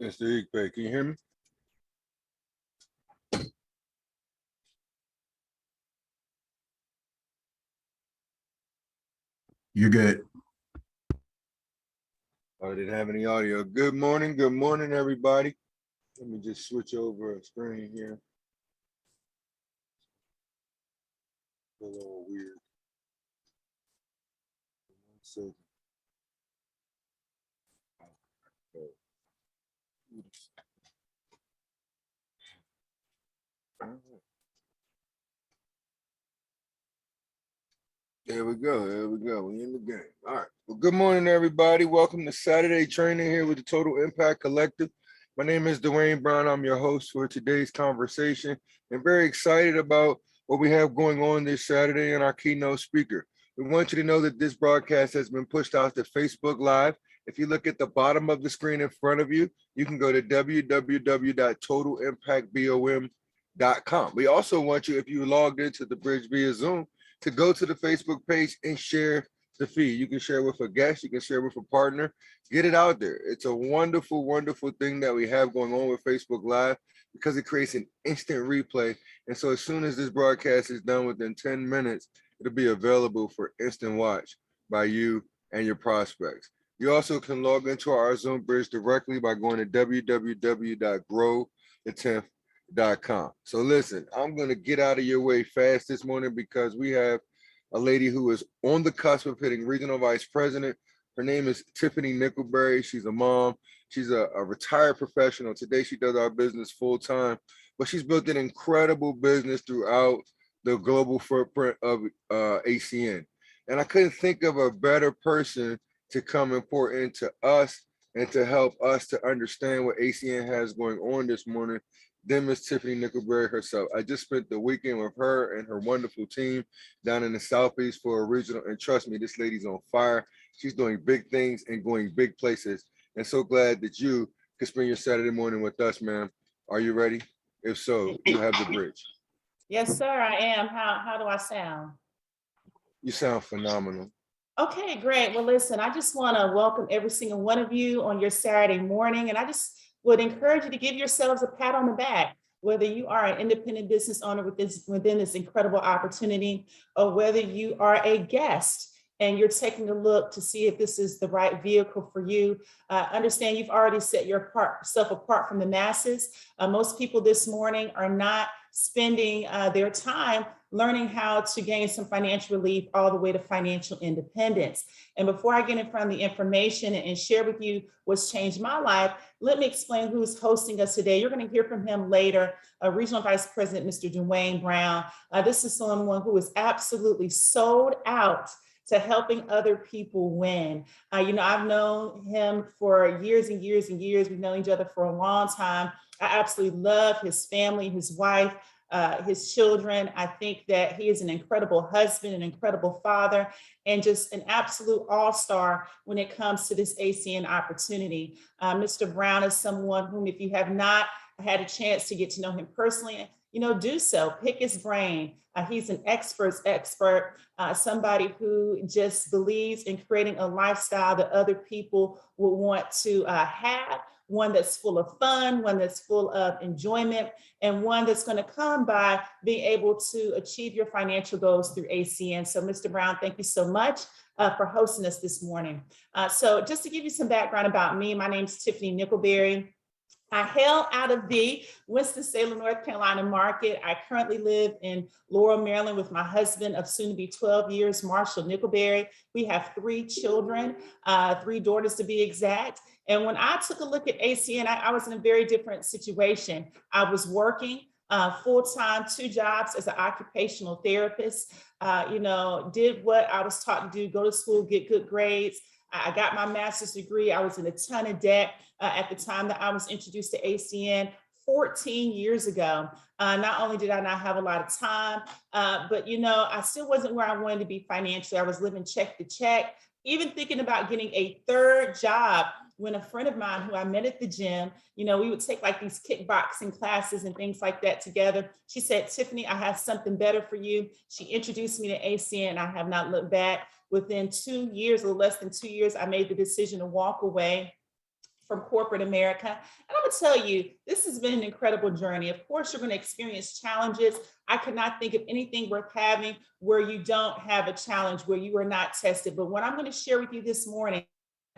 Mr. Iqbal, can you hear me? You're good. I didn't have any audio. Good morning, everybody. Let me just switch over a screen here. A little weird. 1 second. There we go. We in the game. All right. Well, good morning, everybody. Welcome to Saturday Training here with the Total Impact Collective. My name is Dwayne Brown. I'm your host for today's conversation, and very excited about what we have going on this Saturday and our keynote speaker. We want you to know that this broadcast has been pushed out to Facebook Live. If you look at the bottom of the screen in front of you, you can go to www.totalimpactbom.com. We also want you, if you logged into the bridge via Zoom, to go to the Facebook page and share the feed. You can share with a guest, you can share with a partner, get it out there. It's a wonderful, wonderful thing that we have going on with Facebook Live because it creates an instant replay. And so as soon as this broadcast is done within 10 minutes, it'll be available for instant watch by you and your prospects. You also can log into our Zoom bridge directly by going to www.growthetenth.com. So listen, I'm going to get out of your way fast this morning because we have a lady who is on the cusp of hitting regional vice president. Her name is Tiffany NICKLEBERRY. She's a mom. She's a retired professional. Today she does our business full time, but she's built an incredible business throughout the global footprint of ACN. And I couldn't think of a better person to come and pour into us and to help us to understand what ACN has going on this morning than Miss Tiffany NICKLEBERRY herself. I just spent the weekend with her and her wonderful team down in the Southeast for a regional, and trust me, this lady's on fire. She's doing big things and going big places. And so glad that you could spend your Saturday morning with us, ma'am. Are you ready? If so, you have the bridge. Yes, sir, I am. How do I sound? You sound phenomenal. Okay, great. Well, listen, I just want to welcome every single one of you on your Saturday morning. And I just would encourage you to give yourselves a pat on the back, whether you are an independent business owner within this incredible opportunity, or whether you are a guest and you're taking a look to see if this is the right vehicle for you. Understand you've already set yourself apart from the masses. Most people this morning are not spending their time learning how to gain some financial relief all the way to financial independence. And before I get in front of the information and share with you what's changed my life, let me explain who's hosting us today. You're going to hear from him later, Regional Vice President, Mr. Dwayne Brown. This is someone who is absolutely sold out to helping other people win. I've known him for years and years and years. We've known each other for a long time. I absolutely love his family, his wife, his children. I think that he is an incredible husband, an incredible father, and just an absolute all-star when it comes to this ACN opportunity. Mr. Brown is someone whom, if you have not had a chance to get to know him personally, do so. Pick his brain. He's an expert, somebody who just believes in creating a lifestyle that other people will want to have, one that's full of fun, one that's full of enjoyment, and one that's going to come by being able to achieve your financial goals through ACN. So, Mr. Brown, thank you so much for hosting us this morning. So just to give you some background about me, my name is Tiffany NICKLEBERRY. I hail out of the Winston-Salem, North Carolina market. I currently live in Laurel, Maryland with my husband of soon to be 12 years, Marshall NICKLEBERRY. We have 3 children, 3 daughters to be exact. And when I took a look at ACN, I was in a very different situation. I was working full-time, 2 jobs as an occupational therapist, did what I was taught to do, go to school, get good grades. I got my master's degree. I was in a ton of debt at the time that I was introduced to ACN 14 years ago. Not only did I not have a lot of time, but I still wasn't where I wanted to be financially. I was living check to check, even thinking about getting a 3rd job when a friend of mine who I met at the gym, we would take like these kickboxing classes and things like that together. She said, Tiffany, I have something better for you. She introduced me to ACN. I have not looked back. Within 2 years, or less than 2 years, I made the decision to walk away from corporate America. And I'm gonna tell you, this has been an incredible journey. Of course, you're gonna experience challenges. I could not think of anything worth having where you don't have a challenge, where you are not tested. But what I'm gonna share with you this morning,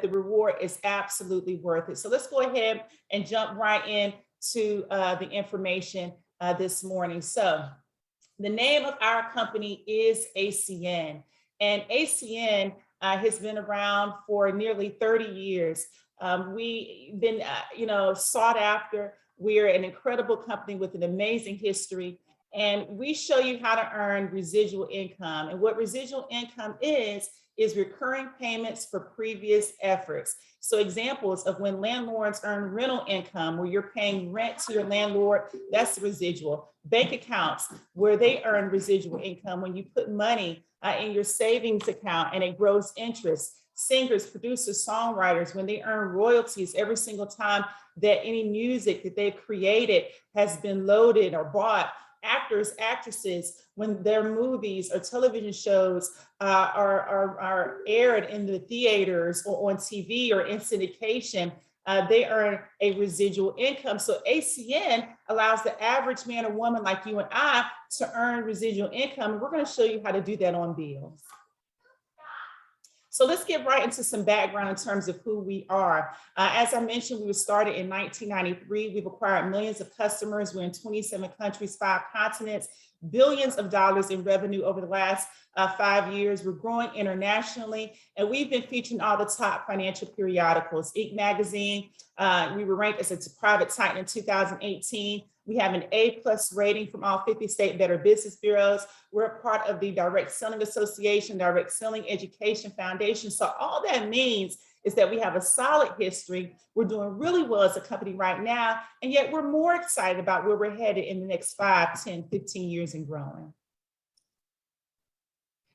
the reward is absolutely worth it. So let's go ahead and jump right in to the information this morning. So the name of our company is ACN, and ACN has been around for nearly 30 years. We've been, sought after. We're an incredible company with an amazing history, and we show you how to earn residual income. And what residual income is recurring payments for previous efforts. So examples of when landlords earn rental income, where you're paying rent to your landlord, that's residual. Bank accounts, where they earn residual income when you put money in your savings account and it grows interest. Singers, producers, songwriters, when they earn royalties every single time that any music that they've created has been loaded or bought. Actors, actresses, when their movies or television shows are aired in the theaters or on TV or in syndication, they earn a residual income. So ACN allows the average man or woman like you and I to earn residual income. And we're going to show you how to do that on bills. So let's get right into some background in terms of who we are. As I mentioned, we were started in 1993. We've acquired millions of customers. We're in 27 countries, 5 continents, billions of dollars in revenue over the last 5 years. We're growing internationally, and we've been featured in all the top financial periodicals. Inc. magazine, we were ranked as a private titan in 2018. We have an A+ rating from all 50 state Better Business Bureaus. We're a part of the Direct Selling Association, Direct Selling Education Foundation. So all that means is that we have a solid history. We're doing really well as a company right now, and yet we're more excited about where we're headed in the next 5, 10, 15 years and growing.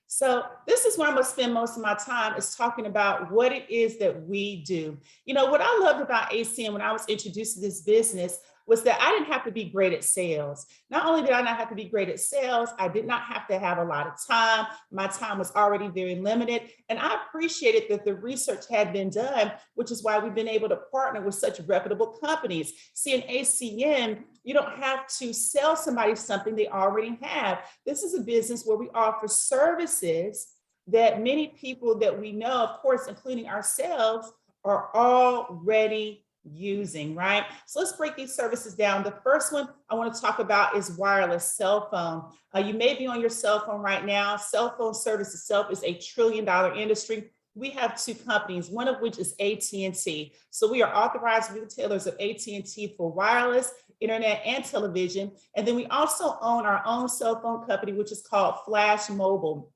So this is where I'm going to spend most of my time, is talking about what it is that we do. You know, what I loved about ACN when I was introduced to this business was that I didn't have to be great at sales. Not only did I not have to be great at sales, I did not have to have a lot of time. My time was already very limited. And I appreciated that the research had been done, which is why we've been able to partner with such reputable companies. See, in ACN, you don't have to sell somebody something they already have. This is a business where we offer services that many people that we know, of course, including ourselves, are already using, right? So let's break these services down. The first one I want to talk about is wireless cell phone. You may be on your cell phone right now. Cell phone service itself is a $1 trillion industry. We have 2 companies, one of which is AT&T. So we are authorized retailers of AT&T for wireless, internet, and television. And then we also own our own cell phone company, which is called Flash Mobile.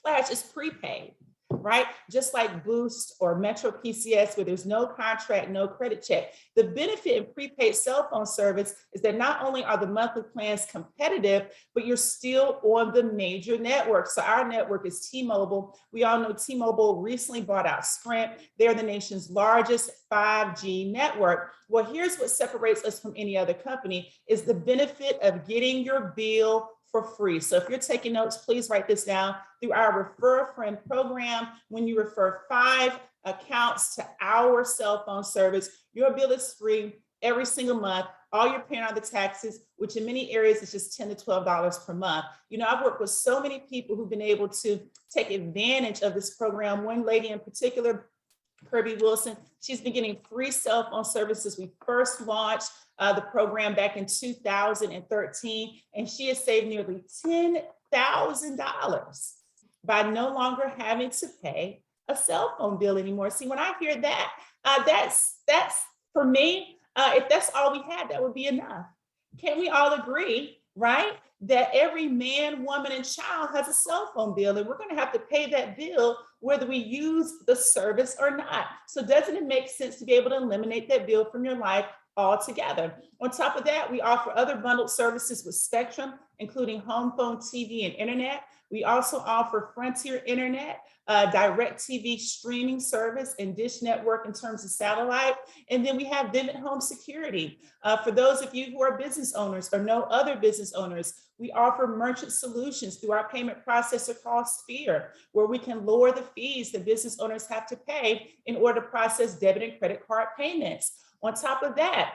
Flash is prepaid, right? Just like Boost or Metro PCS, where there's no contract, no credit check. The benefit in prepaid cell phone service is that not only are the monthly plans competitive, but you're still on the major network. So our network is T-Mobile. We all know T-Mobile recently bought out Sprint. They're the nation's largest 5G network. Well, here's what separates us from any other company, is the benefit of getting your bill for free. So if you're taking notes, please write this down. Through our Refer a Friend program, when you refer 5 accounts to our cell phone service, your bill is free every single month. All you're paying are the taxes, which in many areas is just $10 to $12 per month. You know, I've worked with so many people who've been able to take advantage of this program. One lady in particular, Kirby Wilson, she's been getting free cell phone services. We first launched the program back in 2013, and she has saved nearly $10,000 by no longer having to pay a cell phone bill anymore. See, when I hear that, that's for me, if that's all we had, that would be enough. Can we all agree, right, that every man, woman, and child has a cell phone bill, and we're going to have to pay that bill whether we use the service or not? So doesn't it make sense to be able to eliminate that bill from your life altogether? On top of that, we offer other bundled services with Spectrum, including home phone, TV, and internet. We also offer Frontier Internet, direct TV streaming service, and Dish Network in terms of satellite. And then we have Vivid Home Security. For those of you who are business owners or know other business owners, we offer merchant solutions through our payment processor called Sphere, where we can lower the fees that business owners have to pay in order to process debit and credit card payments. On top of that,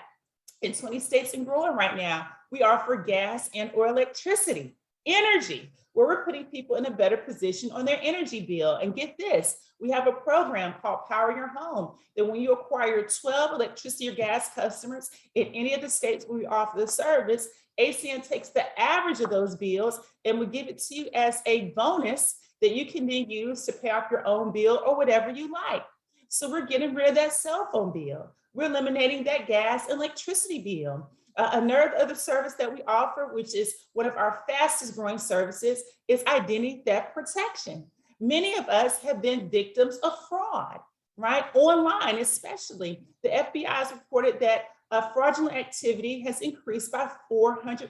in 20 states and growing right now, we offer gas and or electricity, energy, where we're putting people in a better position on their energy bill. And get this, we have a program called Power Your Home, that when you acquire 12 electricity or gas customers in any of the states where we offer the service, ACN takes the average of those bills and we give it to you as a bonus that you can then use to pay off your own bill or whatever you like. So we're getting rid of that cell phone bill. We're eliminating that gas and electricity bill. Another other service that we offer, which is one of our fastest growing services, is identity theft protection. Many of us have been victims of fraud, right? Online, especially. The FBI has reported that fraudulent activity has increased by 400%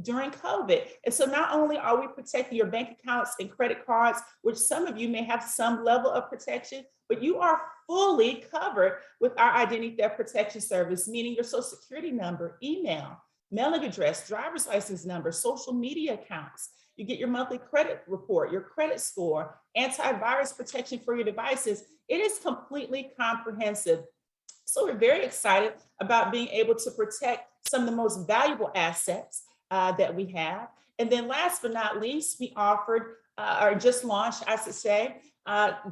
during COVID. And so not only are we protecting your bank accounts and credit cards, which some of you may have some level of protection, but you are fully covered with our identity theft protection service, meaning your social security number, email, mailing address, driver's license number, social media accounts. You get your monthly credit report, your credit score, antivirus protection for your devices. It is completely comprehensive. So we're very excited about being able to protect some of the most valuable assets that we have. And then last but not least, we offered, or just launched, I should say,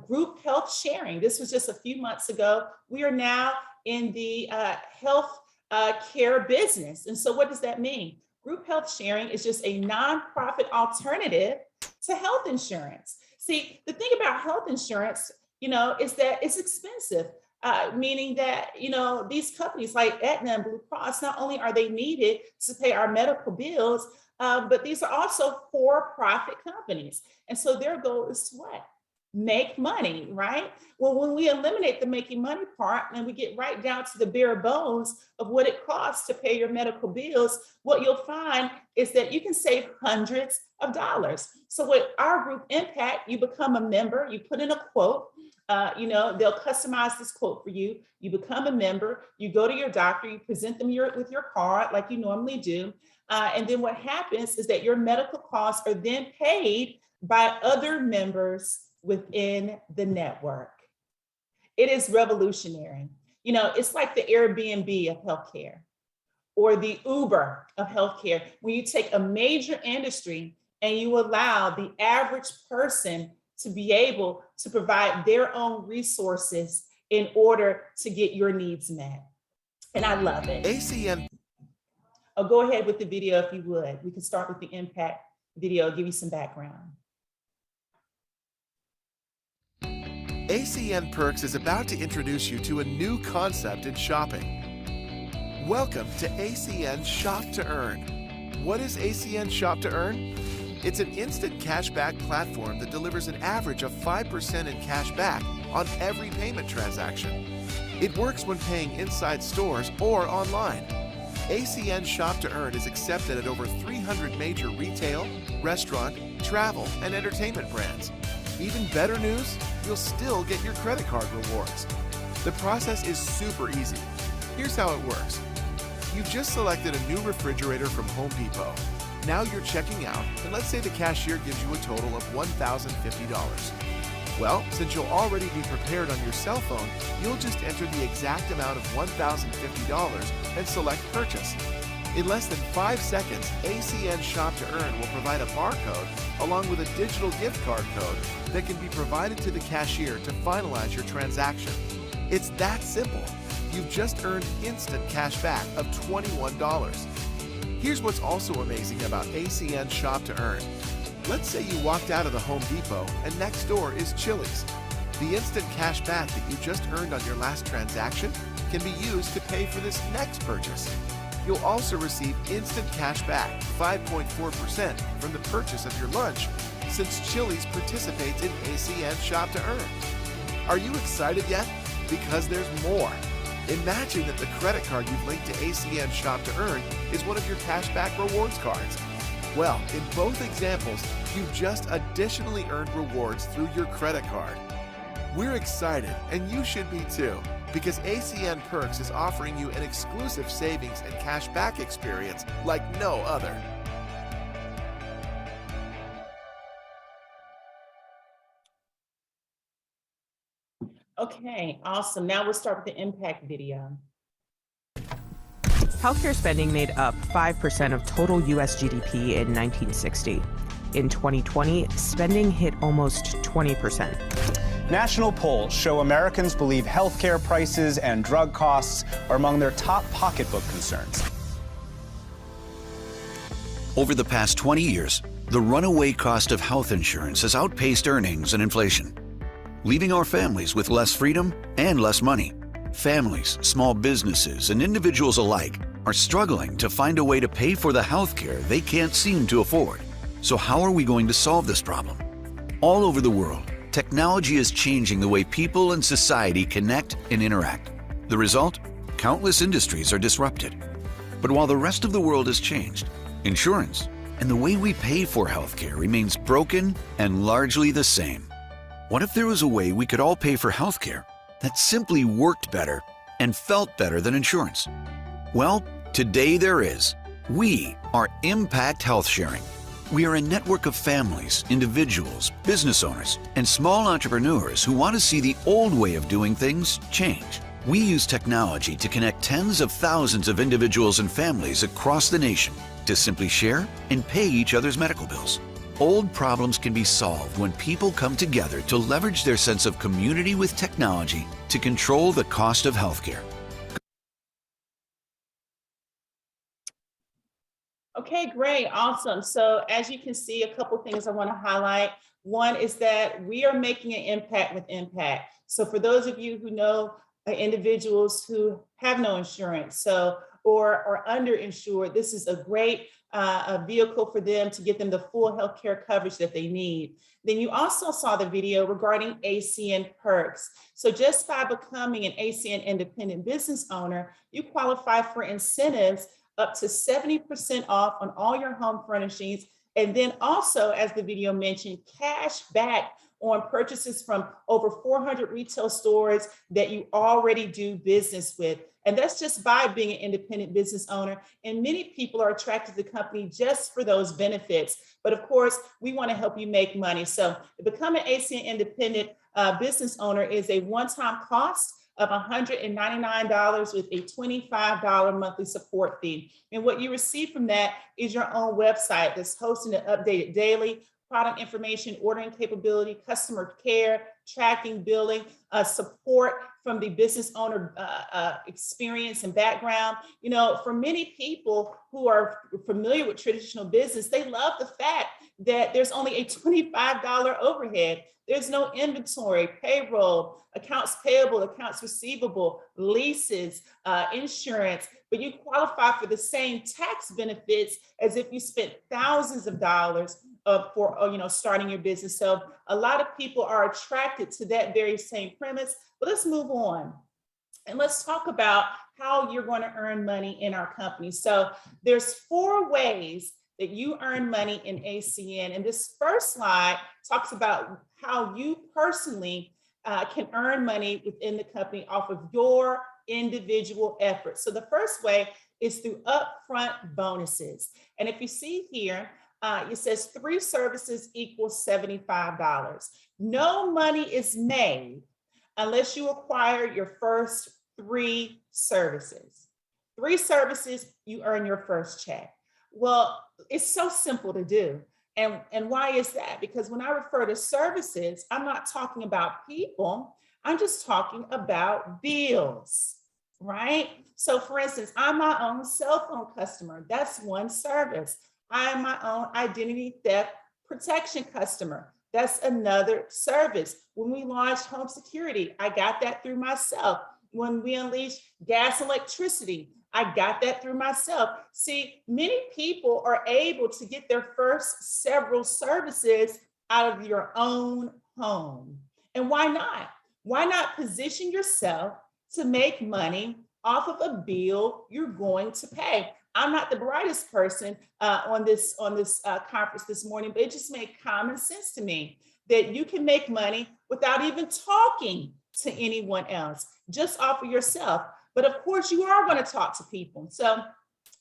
group health sharing. This was just a few months ago. We are now in the health care business. And so what does that mean? Group health sharing is just a nonprofit alternative to health insurance. See, the thing about health insurance, is that it's expensive. Meaning that, these companies like Aetna and Blue Cross, not only are they needed to pay our medical bills, but these are also for-profit companies. And so their goal is to what? Make money, right? Well, when we eliminate the making money part and we get right down to the bare bones of what it costs to pay your medical bills, what you'll find is that you can save hundreds of dollars. So with our group Impact, you become a member, you put in a quote, they'll customize this quote for you. You become a member, you go to your doctor, you present them with your card like you normally do. And then what happens is that your medical costs are then paid by other members within the network. It is revolutionary. It's like the Airbnb of healthcare or the Uber of healthcare. When you take a major industry and you allow the average person to be able to provide their own resources in order to get your needs met. And I love it. ACN. Oh, go ahead with the video if you would. We can start with the Impact video, give you some background. ACN Perks is about to introduce you to a new concept in shopping. Welcome to ACN Shop to Earn. What is ACN Shop to Earn? It's an instant cashback platform that delivers an average of 5% in cash back on every payment transaction. It works when paying inside stores or online. ACN Shop to Earn is accepted at over 300 major retail, restaurant, travel, and entertainment brands. Even better news, you'll still get your credit card rewards. The process is super easy. Here's how it works. You've just selected a new refrigerator from Home Depot. Now you're checking out, and let's say the cashier gives you a total of $1,050. Well, since you'll already be prepared on your cell phone, you'll just enter the exact amount of $1,050 and select Purchase. In less than 5 seconds, ACN Shop to Earn will provide a barcode along with a digital gift card code that can be provided to the cashier to finalize your transaction. It's that simple. You've just earned instant cash back of $21. Here's what's also amazing about ACN Shop to Earn. Let's say you walked out of the Home Depot and next door is Chili's. The instant cash back that you just earned on your last transaction can be used to pay for this next purchase. You'll also receive instant cash back, 5.4% from the purchase of your lunch, since Chili's participates in ACN Shop to Earn. Are you excited yet? Because there's more. Imagine that the credit card you've linked to ACN Shop to Earn is one of your cashback rewards cards. Well, in both examples, you've just additionally earned rewards through your credit card. We're excited, and you should be too, because ACN Perks is offering you an exclusive savings and cash back experience like no other. Okay, awesome. Now we'll start with the impact video. Healthcare spending made up 5% of total U.S. GDP in 1960. In 2020, spending hit almost 20%. National polls show Americans believe healthcare prices and drug costs are among their top pocketbook concerns. Over the past 20 years, the runaway cost of health insurance has outpaced earnings and inflation, leaving our families with less freedom and less money. Families, small businesses, and individuals alike are struggling to find a way to pay for the health care they can't seem to afford. So how are we going to solve this problem? All over the world, technology is changing the way people and society connect and interact. The result? Countless industries are disrupted. But while the rest of the world has changed, insurance and the way we pay for healthcare remains broken and largely the same. What if there was a way we could all pay for healthcare that simply worked better and felt better than insurance? Well, today there is. We are Impact Health Sharing. We are a network of families, individuals, business owners, and small entrepreneurs who want to see the old way of doing things change. We use technology to connect tens of thousands of individuals and families across the nation to simply share and pay each other's medical bills. Old problems can be solved when people come together to leverage their sense of community with technology to control the cost of healthcare. Okay, great, awesome. So as you can see, a couple things I want to highlight. One is that we are making an impact with impact. So for those of you who know individuals who have no insurance, or are underinsured, this is a great a vehicle for them to get them the full healthcare coverage that they need. Then you also saw the video regarding ACN Perks. So just by becoming an ACN independent business owner, you qualify for incentives up to 70% off on all your home furnishings. And then also, as the video mentioned, cash back on purchases from over 400 retail stores that you already do business with. And that's just by being an independent business owner. And many people are attracted to the company just for those benefits. But of course, we want to help you make money. So to become an ACN independent business owner is a one-time cost of $199 with a $25 monthly support fee. And what you receive from that is your own website that's hosted and updated daily, product information, ordering capability, customer care, tracking, billing, support from the business owner experience and background. You know, for many people who are familiar with traditional business, they love the fact that there's only a $25 overhead. There's no inventory, payroll, accounts payable, accounts receivable, leases, insurance, but you qualify for the same tax benefits as if you spent thousands of dollars for starting your business. So a lot of people are attracted to that very same premise. But let's move on and let's talk about how you're going to earn money in our company. So there's 4 ways that you earn money in ACN. And this first slide talks about how you personally can earn money within the company off of your individual efforts. So the first way is through upfront bonuses. And if you see here, it says 3 services equals $75. No money is made unless you acquire your first 3 services. 3 services, you earn your first check. Well, it's so simple to do. And why is that? Because when I refer to services, I'm not talking about people. I'm just talking about bills, right? So for instance, I'm my own cell phone customer. That's one service. I'm my own identity theft protection customer. That's another service. When we launched home security, I got that through myself. When we unleashed gas and electricity, I got that through myself. See, many people are able to get their first several services out of your own home. And why not? Why not position yourself to make money off of a bill you're going to pay? I'm not the brightest person on this conference this morning, but it just made common sense to me that you can make money without even talking to anyone else, just off of yourself. But of course, you are going to talk to people. So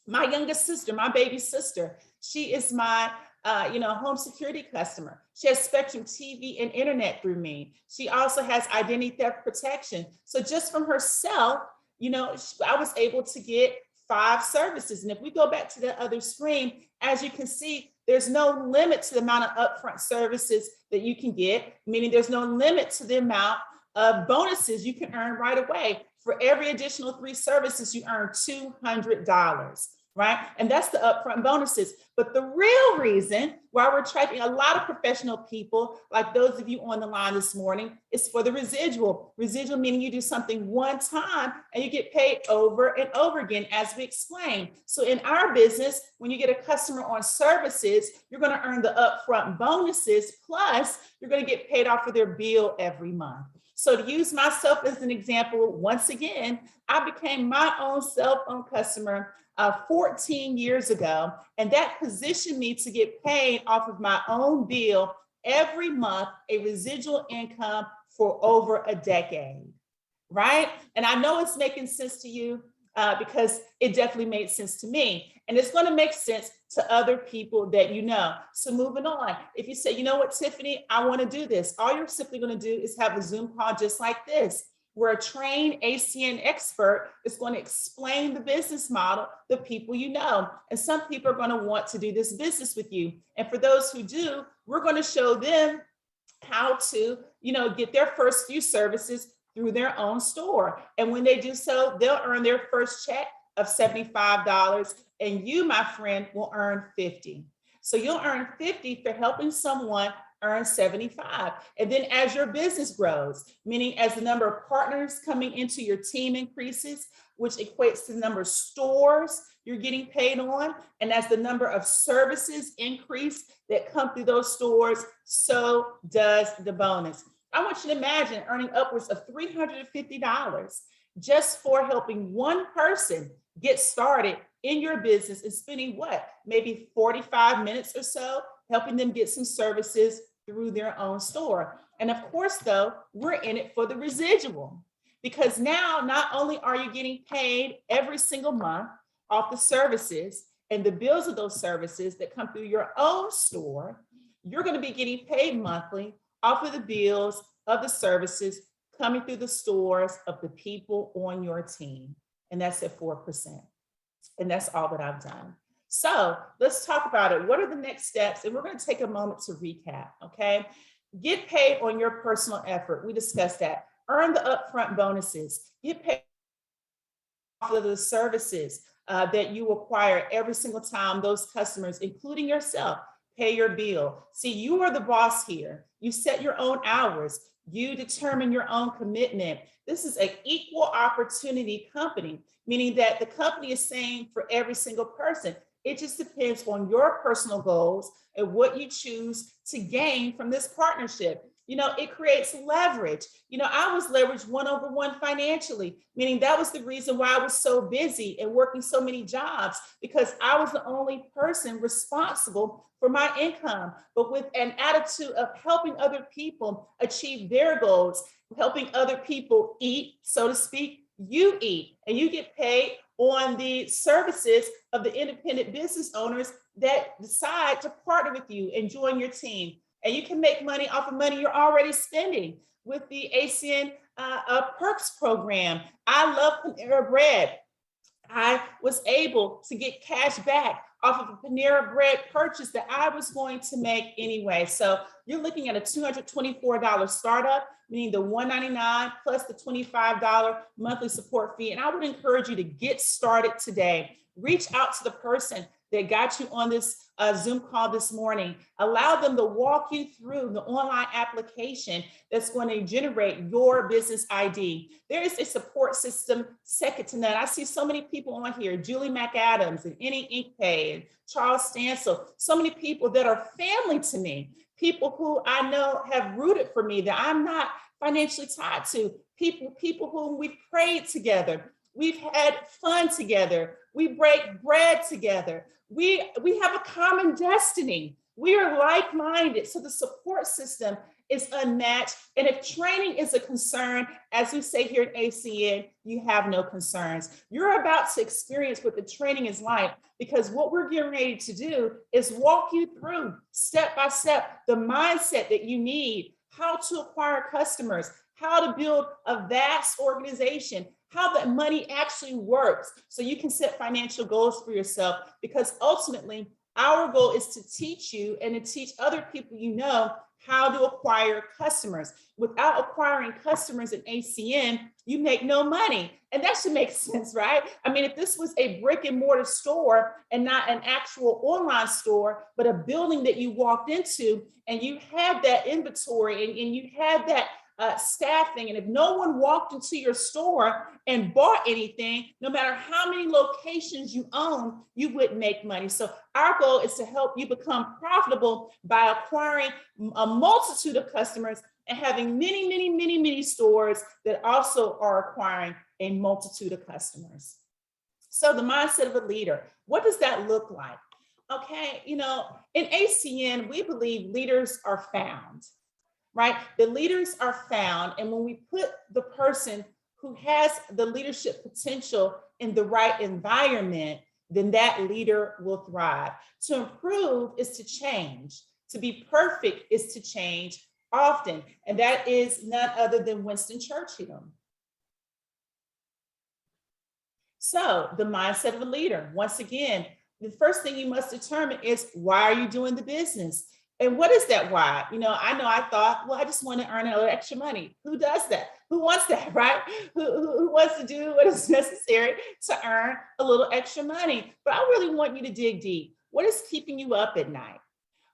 my youngest sister, my baby sister, she is my home security customer. She has Spectrum TV and internet through me. She also has identity theft protection. So just from herself, I was able to get 5 services. And if we go back to the other screen, as you can see, there's no limit to the amount of upfront services that you can get, meaning there's no limit to the amount of bonuses you can earn right away. For every additional 3 services, you earn $200. Right? And that's the upfront bonuses. But the real reason why we're attracting a lot of professional people, like those of you on the line this morning, is for the residual. Residual meaning you do something one time and you get paid over and over again, as we explained. So in our business, when you get a customer on services, you're going to earn the upfront bonuses, plus you're going to get paid off for their bill every month. So to use myself as an example, once again, I became my own cell phone customer 14 years ago, and that positioned me to get paid off of my own bill every month, a residual income for over a decade, right? And I know it's making sense to you because it definitely made sense to me. And it's going to make sense to other people that you know. So moving on, if you say, you know what, Tiffany, I want to do this, all you're simply going to do is have a Zoom call just like this, where a trained ACN expert is going to explain the business model, the people you know. And some people are going to want to do this business with you. And for those who do, we're going to show them how to, get their first few services through their own store. And when they do so, they'll earn their first check of $75, and you, my friend, will earn $50. So you'll earn $50 for helping someone earn $75. And then as your business grows, meaning as the number of partners coming into your team increases, which equates to the number of stores you're getting paid on, and as the number of services increase that come through those stores, so does the bonus. I want you to imagine earning upwards of $350 just for helping one person get started in your business and spending maybe 45 minutes or so helping them get some services through their own store. And of course, though, we're in it for the residual, because now not only are you getting paid every single month off the services and the bills of those services that come through your own store, you're going to be getting paid monthly off of the bills of the services coming through the stores of the people on your team. And that's at 4%. And that's all that I've done. So let's talk about it. What are the next steps? And we're going to take a moment to recap, okay? Get paid on your personal effort. We discussed that. Earn the upfront bonuses. Get paid for the services that you acquire every single time those customers, including yourself, pay your bill. See, you are the boss here. You set your own hours. You determine your own commitment. This is an equal opportunity company, meaning that the company is saying for every single person. It just depends on your personal goals and what you choose to gain from this partnership. It creates leverage. I was leveraged 1-over-1 financially, meaning that was the reason why I was so busy and working so many jobs, because I was the only person responsible for my income. But with an attitude of helping other people achieve their goals, helping other people eat, so to speak, you eat and you get paid on the services of the independent business owners that decide to partner with you and join your team. And you can make money off of money you're already spending with the ACN Perks program. I love Panera Bread. I was able to get cash back off of a Panera Bread purchase that I was going to make anyway. So you're looking at a $224 startup, meaning the $199 plus the $25 monthly support fee. And I would encourage you to get started today. Reach out to the person that got you on this Zoom call this morning. Allow them to walk you through the online application that's going to generate your business ID. There is a support system second to none. I see so many people on here, Julie McAdams and Annie Inkpay and Charles Stansel, so many people that are family to me, people who I know have rooted for me that I'm not financially tied to, people whom we've prayed together. We've had fun together. We break bread together. We have a common destiny. We are like-minded. So the support system is unmatched. And if training is a concern, as we say here at ACN, you have no concerns. You're about to experience what the training is like, because what we're getting ready to do is walk you through step by step the mindset that you need, how to acquire customers, how to build a vast organization, how that money actually works, so you can set financial goals for yourself. Because ultimately, our goal is to teach you and to teach other people you know how to acquire customers. Without acquiring customers in ACN, you make no money. And that should make sense, right? I mean, if this was a brick and mortar store and not an actual online store, but a building that you walked into and you had that inventory and you had that staffing, and if no one walked into your store and bought anything, no matter how many locations you own, you wouldn't make money. So our goal is to help you become profitable by acquiring a multitude of customers and having many, many, many, many stores that also are acquiring a multitude of customers. So the mindset of a leader, what does that look like? Okay, you know, in ACN, we believe leaders are found. Right? The leaders are found. And when we put the person who has the leadership potential in the right environment, then that leader will thrive. To improve is to change. To be perfect is to change often. And that is none other than Winston Churchill. So the mindset of a leader, once again, the first thing you must determine is, why are you doing the business? And what is that why? You know, I thought, well, I just want to earn a little extra money. Who does that? Who wants that, right? Who wants to do what is necessary to earn a little extra money? But I really want you to dig deep. What is keeping you up at night?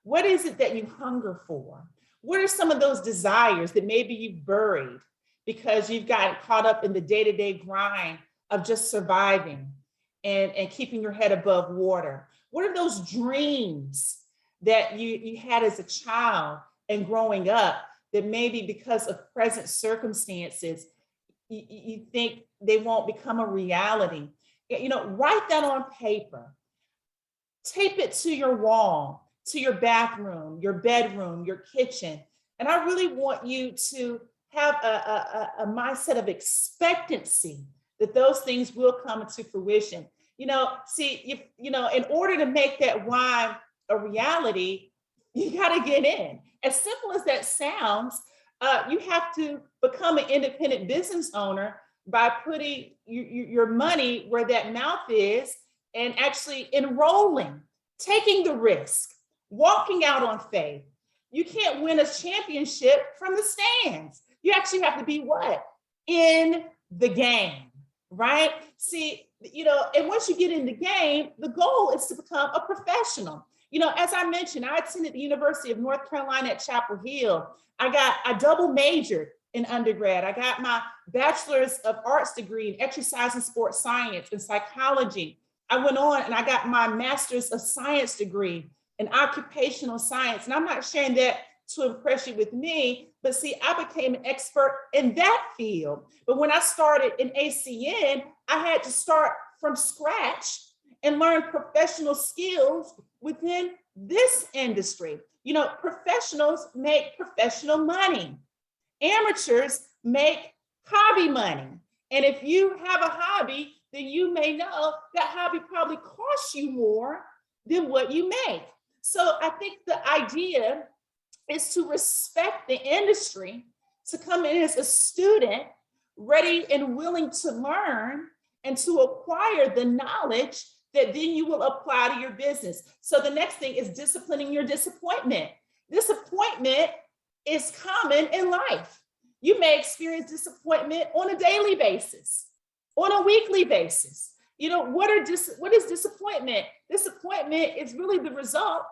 What is it that you hunger for? What are some of those desires that maybe you've buried because you've gotten caught up in the day-to-day grind of just surviving and keeping your head above water? What are those dreams that you had as a child and growing up that maybe because of present circumstances, you think they won't become a reality? You know, write that on paper, tape it to your wall, to your bathroom, your bedroom, your kitchen. And I really want you to have a mindset of expectancy that those things will come into fruition. You know, see, you know, in order to make that why a reality, you got to get in. As simple as that sounds, you have to become an independent business owner by putting your money where that mouth is and actually enrolling, taking the risk, walking out on faith. You can't win a championship from the stands. You actually have to be what? In the game, right? See, you know, and once you get in the game, the goal is to become a professional. You know, as I mentioned, I attended the University of North Carolina at Chapel Hill. I double majored in undergrad. I got my Bachelor's of Arts degree in exercise and sports science and psychology. I went on and I got my Master's of Science degree in occupational science. And I'm not sharing that to impress you with me, but see, I became an expert in that field. But when I started in ACN, I had to start from scratch and learn professional skills within this industry. You know, professionals make professional money. Amateurs make hobby money. And if you have a hobby, then you may know that hobby probably costs you more than what you make. So I think the idea is to respect the industry, to come in as a student, ready and willing to learn and to acquire the knowledge that then you will apply to your business. So the next thing is disciplining your disappointment. Disappointment is common in life. You may experience disappointment on a daily basis, on a weekly basis. You know, what is disappointment? Disappointment is really the result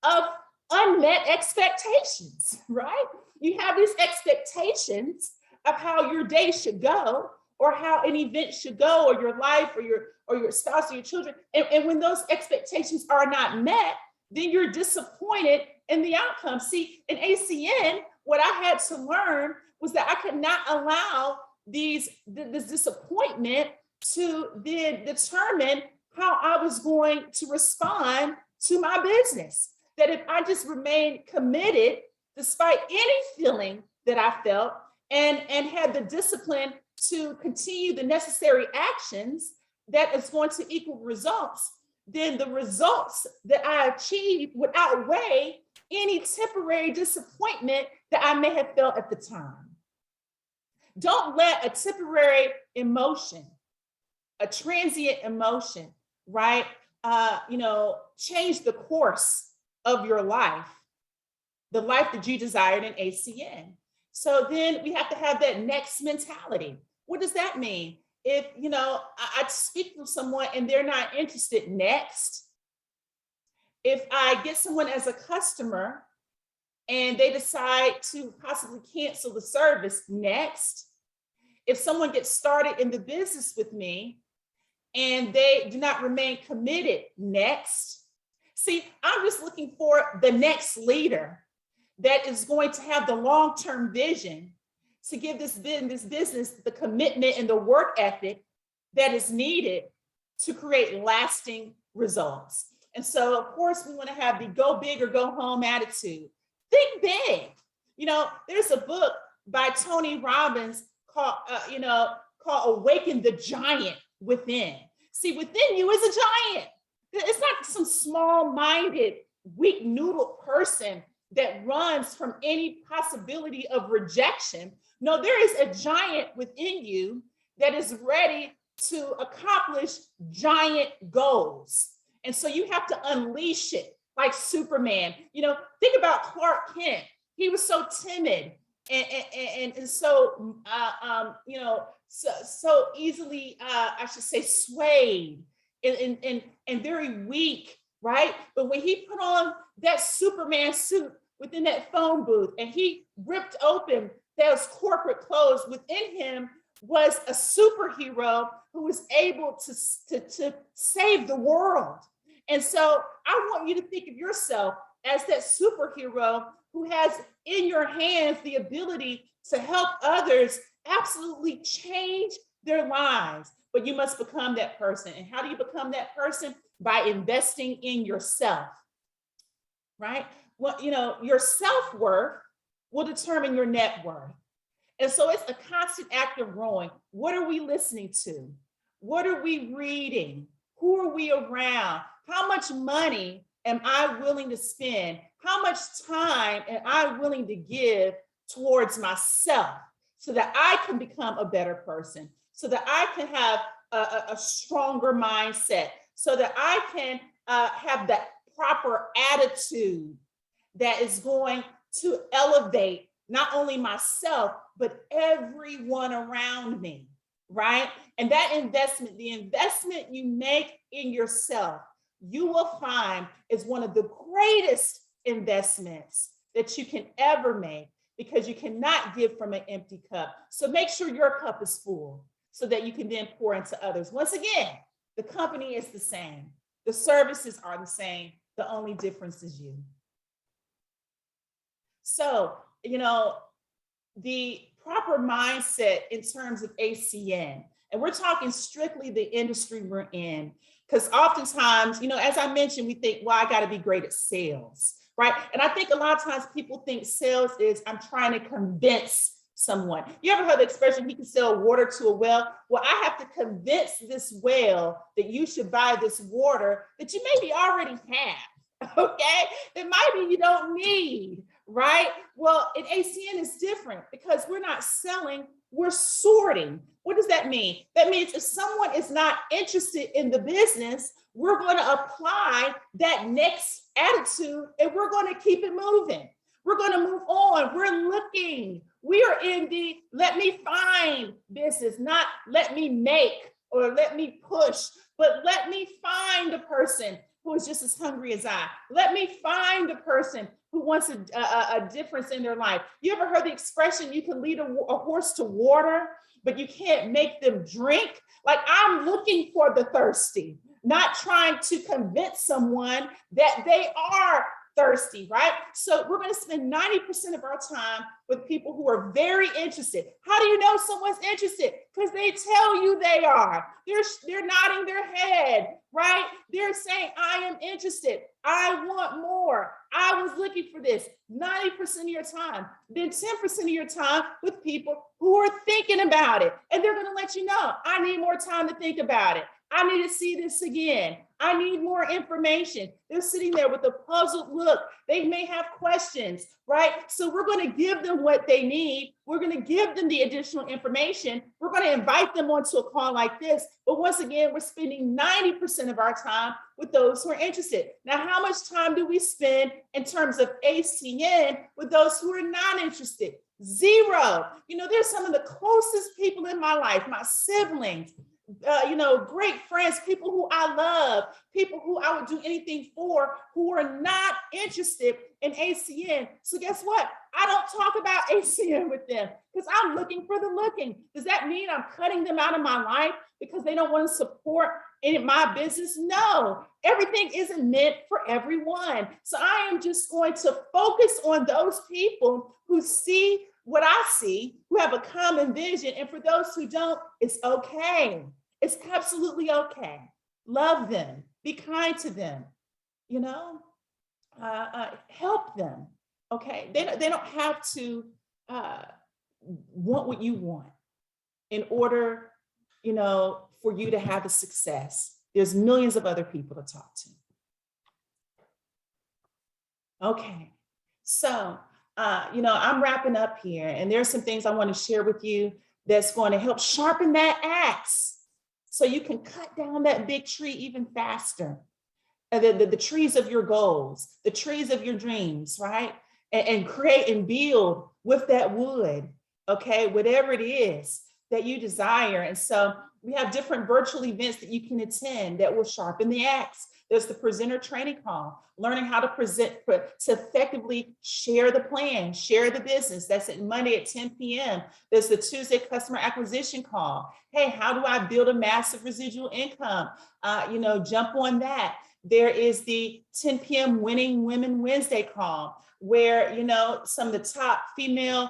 of unmet expectations, right? You have these expectations of how your day should go, or how an event should go, or your life, or your spouse, or your children. And when those expectations are not met, then you're disappointed in the outcome. See, in ACN, what I had to learn was that I could not allow this disappointment to then determine how I was going to respond to my business. That if I just remained committed, despite any feeling that I felt, and had the discipline to continue the necessary actions that is going to equal results, then the results that I achieved would outweigh any temporary disappointment that I may have felt at the time. Don't let a temporary emotion, a transient emotion, right, change the course of your life, the life that you desired in ACN. So then we have to have that next mentality. What does that mean? If, I speak with someone and they're not interested, next. If I get someone as a customer and they decide to possibly cancel the service, next. If someone gets started in the business with me and they do not remain committed, next. See, I'm just looking for the next leader that is going to have the long-term vision to give this business the commitment and the work ethic that is needed to create lasting results. And so, of course, we want to have the go big or go home attitude. Think big. There's a book by Tony Robbins called Awaken the Giant Within. See, within you is a giant. It's not some small-minded, weak noodle person that runs from any possibility of rejection. No, there is a giant within you that is ready to accomplish giant goals. And so you have to unleash it like Superman. Think about Clark Kent. He was so timid and so, so easily, I should say, swayed and very weak, right? But when he put on that Superman suit within that phone booth and he ripped open those corporate clothes, within him was a superhero who was able to save the world. And so I want you to think of yourself as that superhero who has in your hands the ability to help others absolutely change their lives. But you must become that person. And how do you become that person? By investing in yourself, right? Well, your self-worth will determine your net worth. And so it's a constant act of growing. What are we listening to? What are we reading? Who are we around? How much money am I willing to spend? How much time am I willing to give towards myself so that I can become a better person, so that I can have a stronger mindset, so that I can have that proper attitude that is going to elevate not only myself, but everyone around me, right? And that investment, the investment you make in yourself, you will find is one of the greatest investments that you can ever make, because you cannot give from an empty cup. So make sure your cup is full so that you can then pour into others. Once again, the company is the same. The services are the same. The only difference is you. So, the proper mindset in terms of ACN, and we're talking strictly the industry we're in, because oftentimes, as I mentioned, we think, well, I got to be great at sales, right? And I think a lot of times people think sales is I'm trying to convince someone. You ever heard the expression, he can sell water to a well? Well, I have to convince this well that you should buy this water that you maybe already have, okay? That maybe you don't need, right? Well, in ACN it's different because we're not selling, we're sorting. What does that mean? That means if someone is not interested in the business, we're going to apply that next attitude and we're going to keep it moving. We're going to move on. We're looking. We are in the let me find business, not let me make or let me push, but let me find a person who is just as hungry as I. Let me find a person who wants a difference in their life. You ever heard the expression, you can lead a horse to water, but you can't make them drink? Like, I'm looking for the thirsty, not trying to convince someone that they are thirsty, right? So we're going to spend 90% of our time with people who are very interested. How do you know someone's interested? Because they tell you they are. They're nodding their head, right? They're saying, I am interested. I want more. I was looking for this. 90% of your time. Then 10% of your time with people who are thinking about it. And they're going to let you know, I need more time to think about it. I need to see this again. I need more information. They're sitting there with a puzzled look. They may have questions, right? So we're going to give them what they need. We're going to give them the additional information. We're going to invite them onto a call like this. But once again, we're spending 90% of our time with those who are interested. Now, how much time do we spend in terms of ACN with those who are not interested? Zero. You know, they're some of the closest people in my life, my siblings, great friends, people who I love, people who I would do anything for, who are not interested in ACN. So guess what? I don't talk about ACN with them because I'm looking for the looking. Does that mean I'm cutting them out of my life because they don't want to support in my business? No, everything isn't meant for everyone. So I am just going to focus on those people who see what I see, who have a common vision. And for those who don't, it's okay. It's absolutely okay. Love them, be kind to them, help them. Okay, they don't have to want what you want in order, for you to have the success. There's millions of other people to talk to. Okay, so I'm wrapping up here, and there's some things I want to share with you that's going to help sharpen that axe so you can cut down that big tree even faster. The trees of your goals, the trees of your dreams, right? And create and build with that wood, okay? Whatever it is that you desire. And so we have different virtual events that you can attend that will sharpen the axe. There's the presenter training call, learning how to present, to effectively share the plan, share the business. That's at Monday at 10 p.m. There's the Tuesday customer acquisition call. Hey, how do I build a massive residual income? Jump on that. There is the 10 p.m. Winning Women Wednesday call, where some of the top female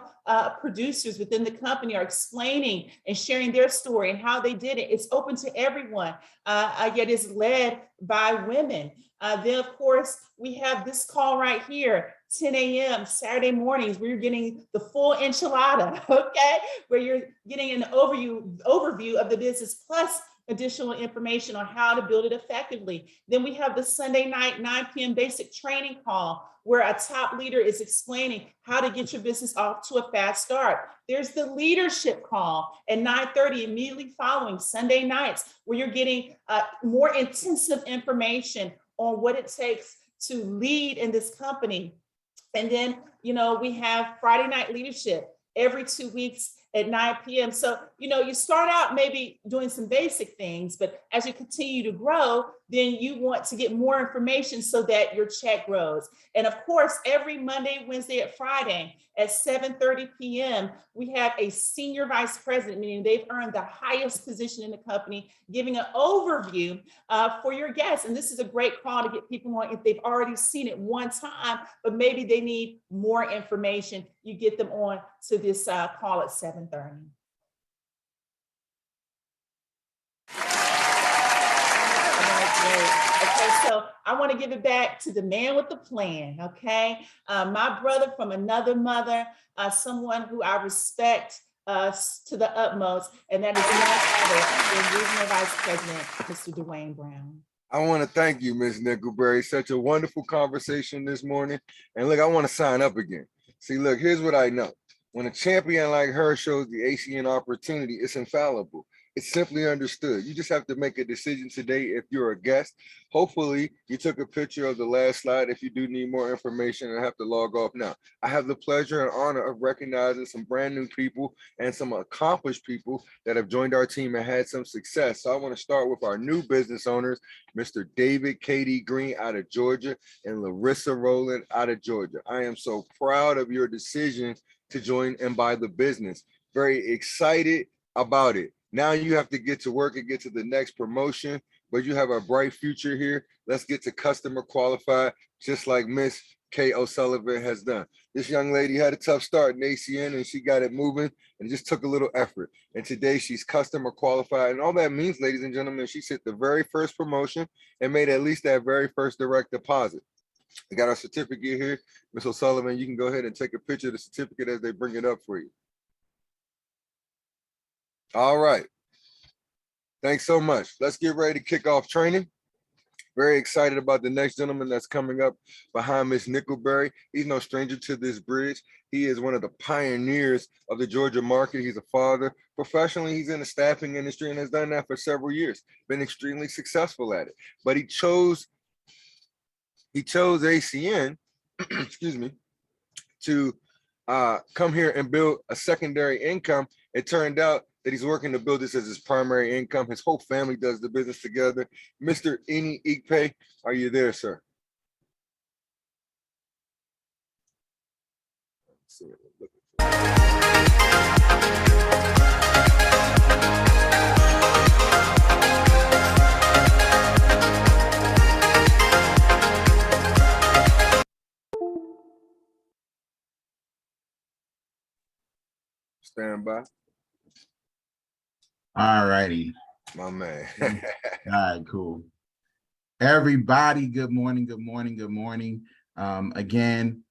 producers within the company are explaining and sharing their story and how they did it. It's open to everyone, yet it's led by women. Then, of course, we have this call right here, 10 a.m. Saturday mornings, where you're getting the full enchilada, okay? Where you're getting an overview of the business, plus additional information on how to build it effectively. Then we have the Sunday night, 9 p.m. basic training call, where a top leader is explaining how to get your business off to a fast start. There's the leadership call at 9:30, immediately following Sunday nights, where you're getting more intensive information on what it takes to lead in this company. And then, we have Friday night leadership every 2 weeks at 9 p.m. So, you start out maybe doing some basic things, but as you continue to grow, then you want to get more information so that your check grows. And of course, every Monday, Wednesday, and Friday at 7:30 p.m., we have a senior vice president, meaning they've earned the highest position in the company, giving an overview for your guests. And this is a great call to get people on if they've already seen it one time, but maybe they need more information. You get them on to this call at 7:30. Okay, so I want to give it back to the man with the plan, okay? My brother from another mother, someone who I respect to the utmost, and that is the Regional Vice President, Mr. Dwayne Brown. I want to thank you, Ms. Nickleberry. Such a wonderful conversation this morning. And look, I want to sign up again. See, look, here's what I know. When a champion like her shows the ACN opportunity, it's infallible. It's simply understood. You just have to make a decision today if you're a guest. Hopefully, you took a picture of the last slide. If you do need more information, I have to log off now. I have the pleasure and honor of recognizing some brand new people and some accomplished people that have joined our team and had some success. So I want to start with our new business owners, Mr. David Katie Green out of Georgia and Larissa Rowland out of Georgia. I am so proud of your decision to join and buy the business. Very excited about it. Now you have to get to work and get to the next promotion. but you have a bright future here. Let's get to customer qualified, just like Miss Kay O'Sullivan has done. This young lady had a tough start in ACN and she got it moving and it just took a little effort. And today she's customer qualified. And all that means, ladies and gentlemen, she's hit the very first promotion and made at least that very first direct deposit. I got our certificate here. Miss O'Sullivan, you can go ahead and take a picture of the certificate as they bring it up for you. All right. Thanks so much. Let's get ready to kick off training. Very excited about the next gentleman that's coming up behind Miss NICKLEBERRY. He's no stranger to this bridge. He is one of the pioneers of the Georgia market. He's a father. Professionally, he's in the staffing industry and has done that for several years. Been extremely successful at it. But he chose ACN, excuse me, to come here and build a secondary income. It turned out that he's working to build this as his primary income. His whole family does the business together. Mr. NICKLEBERRY, are you there, sir? Stand by. All righty. My man. All right, cool. Everybody, good morning, good morning, good morning. Again,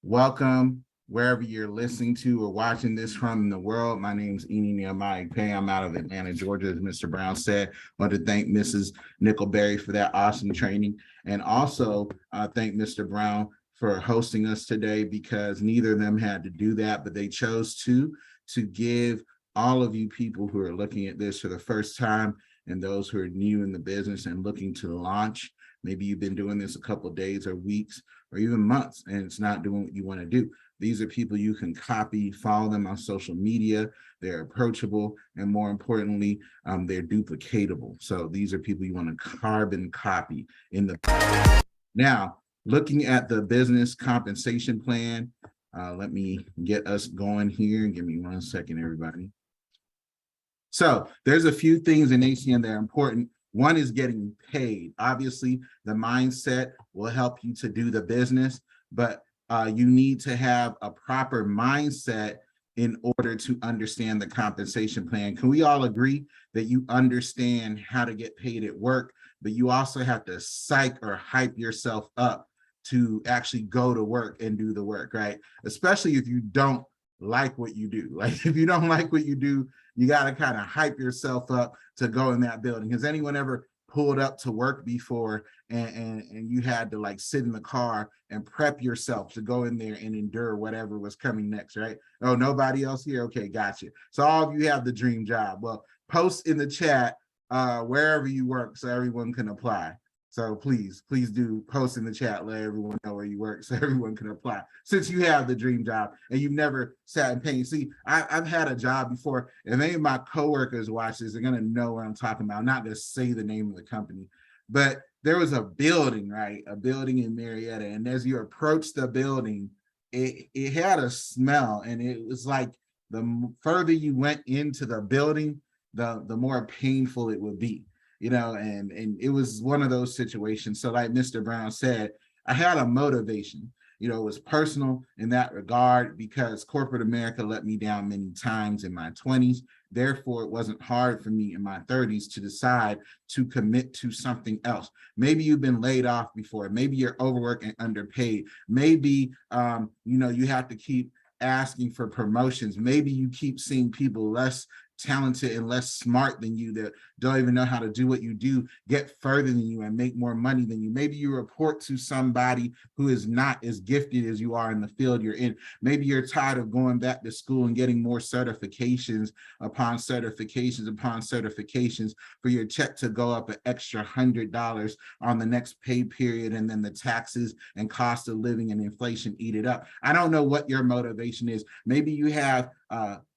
welcome wherever you're listening to or watching this from in the world. My name is NICKLEBERRY. I'm out of Atlanta, Georgia, as Mr. Brown said. I want to thank Mrs. NICKLEBERRY for that awesome training. And also thank Mr. Brown for hosting us today, because neither of them had to do that, but they chose to give all of you people who are looking at this for the first time and those who are new in the business and looking to launch. Maybe you've been doing this a couple of days or weeks or even months and it's not doing what you want to do. These are people you can copy, follow them on social media. They're approachable, and more importantly, they're duplicatable. So these are people you want to carbon copy in the. Now, looking at the business compensation plan, let me get us going here. Give me 1 second, everybody. So there's a few things in ACN that are important. One is getting paid. Obviously, the mindset will help you to do the business, but you need to have a proper mindset in order to understand the compensation plan. Can we all agree that you understand how to get paid at work, but you also have to psych or hype yourself up to actually go to work and do the work, right? Especially if you don't like what you do. Like if you don't like what you do, you got to kind of hype yourself up to go in that building. Has anyone ever pulled up to work before and you had to like sit in the car and prep yourself to go in there and endure whatever was coming next, right? Oh, nobody else here? Okay, gotcha. So all of you have the dream job. Well, post in the chat wherever you work so everyone can apply. So please do post in the chat, let everyone know where you work so everyone can apply, since you have the dream job and you've never sat in pain. See, I've had a job before, and any of my coworkers watch this, they're gonna know what I'm talking about. I'm not gonna say the name of the company, but there was a building, right? A building in Marietta, and as you approach the building, it had a smell, and it was like the further you went into the building, the more painful it would be. You know, and it was one of those situations. So like Mr. Brown said, I had a motivation. You know, it was personal in that regard because corporate America let me down many times in my 20s. Therefore, it wasn't hard for me in my 30s to decide to commit to something else. Maybe you've been laid off before. Maybe you're overworked and underpaid. Maybe, you know, you have to keep asking for promotions. Maybe you keep seeing people less talented and less smart than you that don't even know how to do what you do get further than you and make more money than you. Maybe you report to somebody who is not as gifted as you are in the field you're in. Maybe you're tired of going back to school and getting more certifications upon certifications upon certifications for your check to go up an extra $100 on the next pay period, and then the taxes and cost of living and inflation eat it up. I don't know what your motivation is. Maybe you have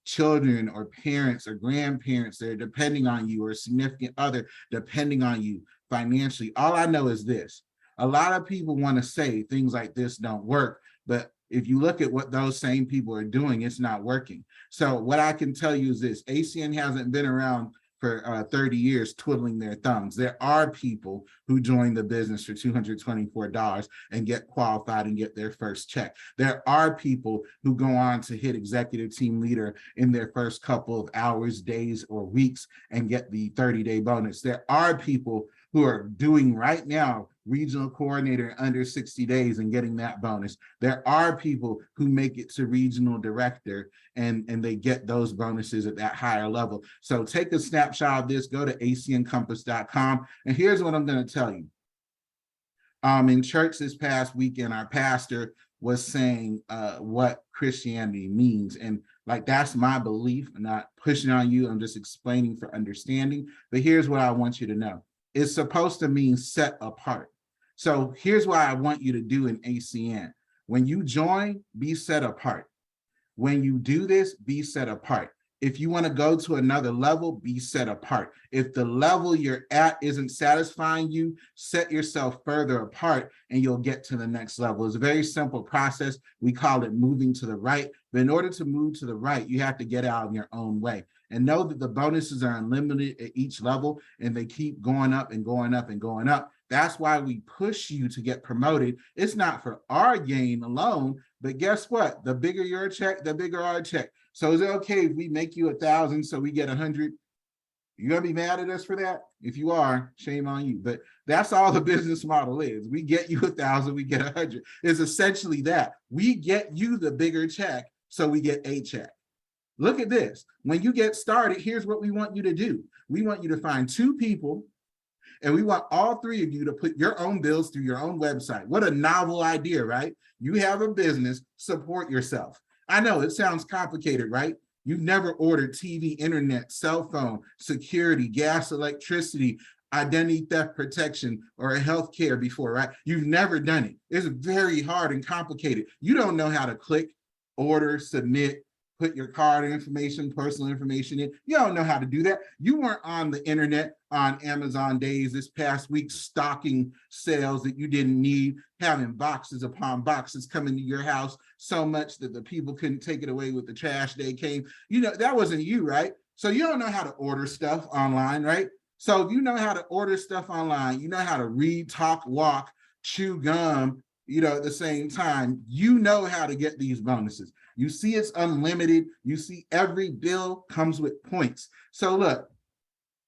children or parents or grandparents that are depending on you, or a significant other depending on you financially. All I know is this: a lot of people want to say things like this don't work, but if you look at what those same people are doing, it's not working. So what I can tell you is this: ACN hasn't been around for 30 years twiddling their thumbs. There are people who join the business for $224 and get qualified and get their first check. There are people who go on to hit executive team leader in their first couple of hours, days, or weeks and get the 30-day bonus. There are people who are doing right now regional coordinator in under 60 days and getting that bonus. There are people who make it to regional director and they get those bonuses at that higher level. So take a snapshot of this, go to acncompass.com, and here's what I'm going to tell you. In church this past weekend, our pastor was saying what Christianity means. And like, that's my belief. I'm not pushing on you. I'm just explaining for understanding. But here's what I want you to know. It's supposed to mean set apart. So here's what I want you to do in ACN. When you join, be set apart. When you do this, be set apart. If you want to go to another level, be set apart. If the level you're at isn't satisfying you, set yourself further apart and you'll get to the next level. It's a very simple process. We call it moving to the right. But in order to move to the right, you have to get out of your own way. And know that the bonuses are unlimited at each level and they keep going up and going up and going up. That's why we push you to get promoted. It's not for our gain alone, but guess what? The bigger your check, the bigger our check. So is it okay if we make you 1,000 so we get 100? You gonna be mad at us for that? If you are, shame on you. But that's all the business model is. We get you 1,000, we get 100. It's essentially that. We get you the bigger check so we get a check. Look at this. When you get started, here's what we want you to do. We want you to find 2 people, and we want all 3 of you to put your own bills through your own website. What a novel idea, right? You have a business, support yourself. I know it sounds complicated, right? You've never ordered TV, internet, cell phone, security, gas, electricity, identity theft protection, or healthcare before, right? You've never done it. It's very hard and complicated. You don't know how to click, order, submit, put your card information, personal information in. You don't know how to do that. You weren't on the internet on Amazon days this past week, stocking sales that you didn't need, having boxes upon boxes coming to your house so much that the people couldn't take it away with the trash day came. You know, that wasn't you, right? So you don't know how to order stuff online, right? So if you know how to order stuff online, you know how to read, talk, walk, chew gum, you know, at the same time, you know how to get these bonuses. You see it's unlimited. You see every bill comes with points. So look,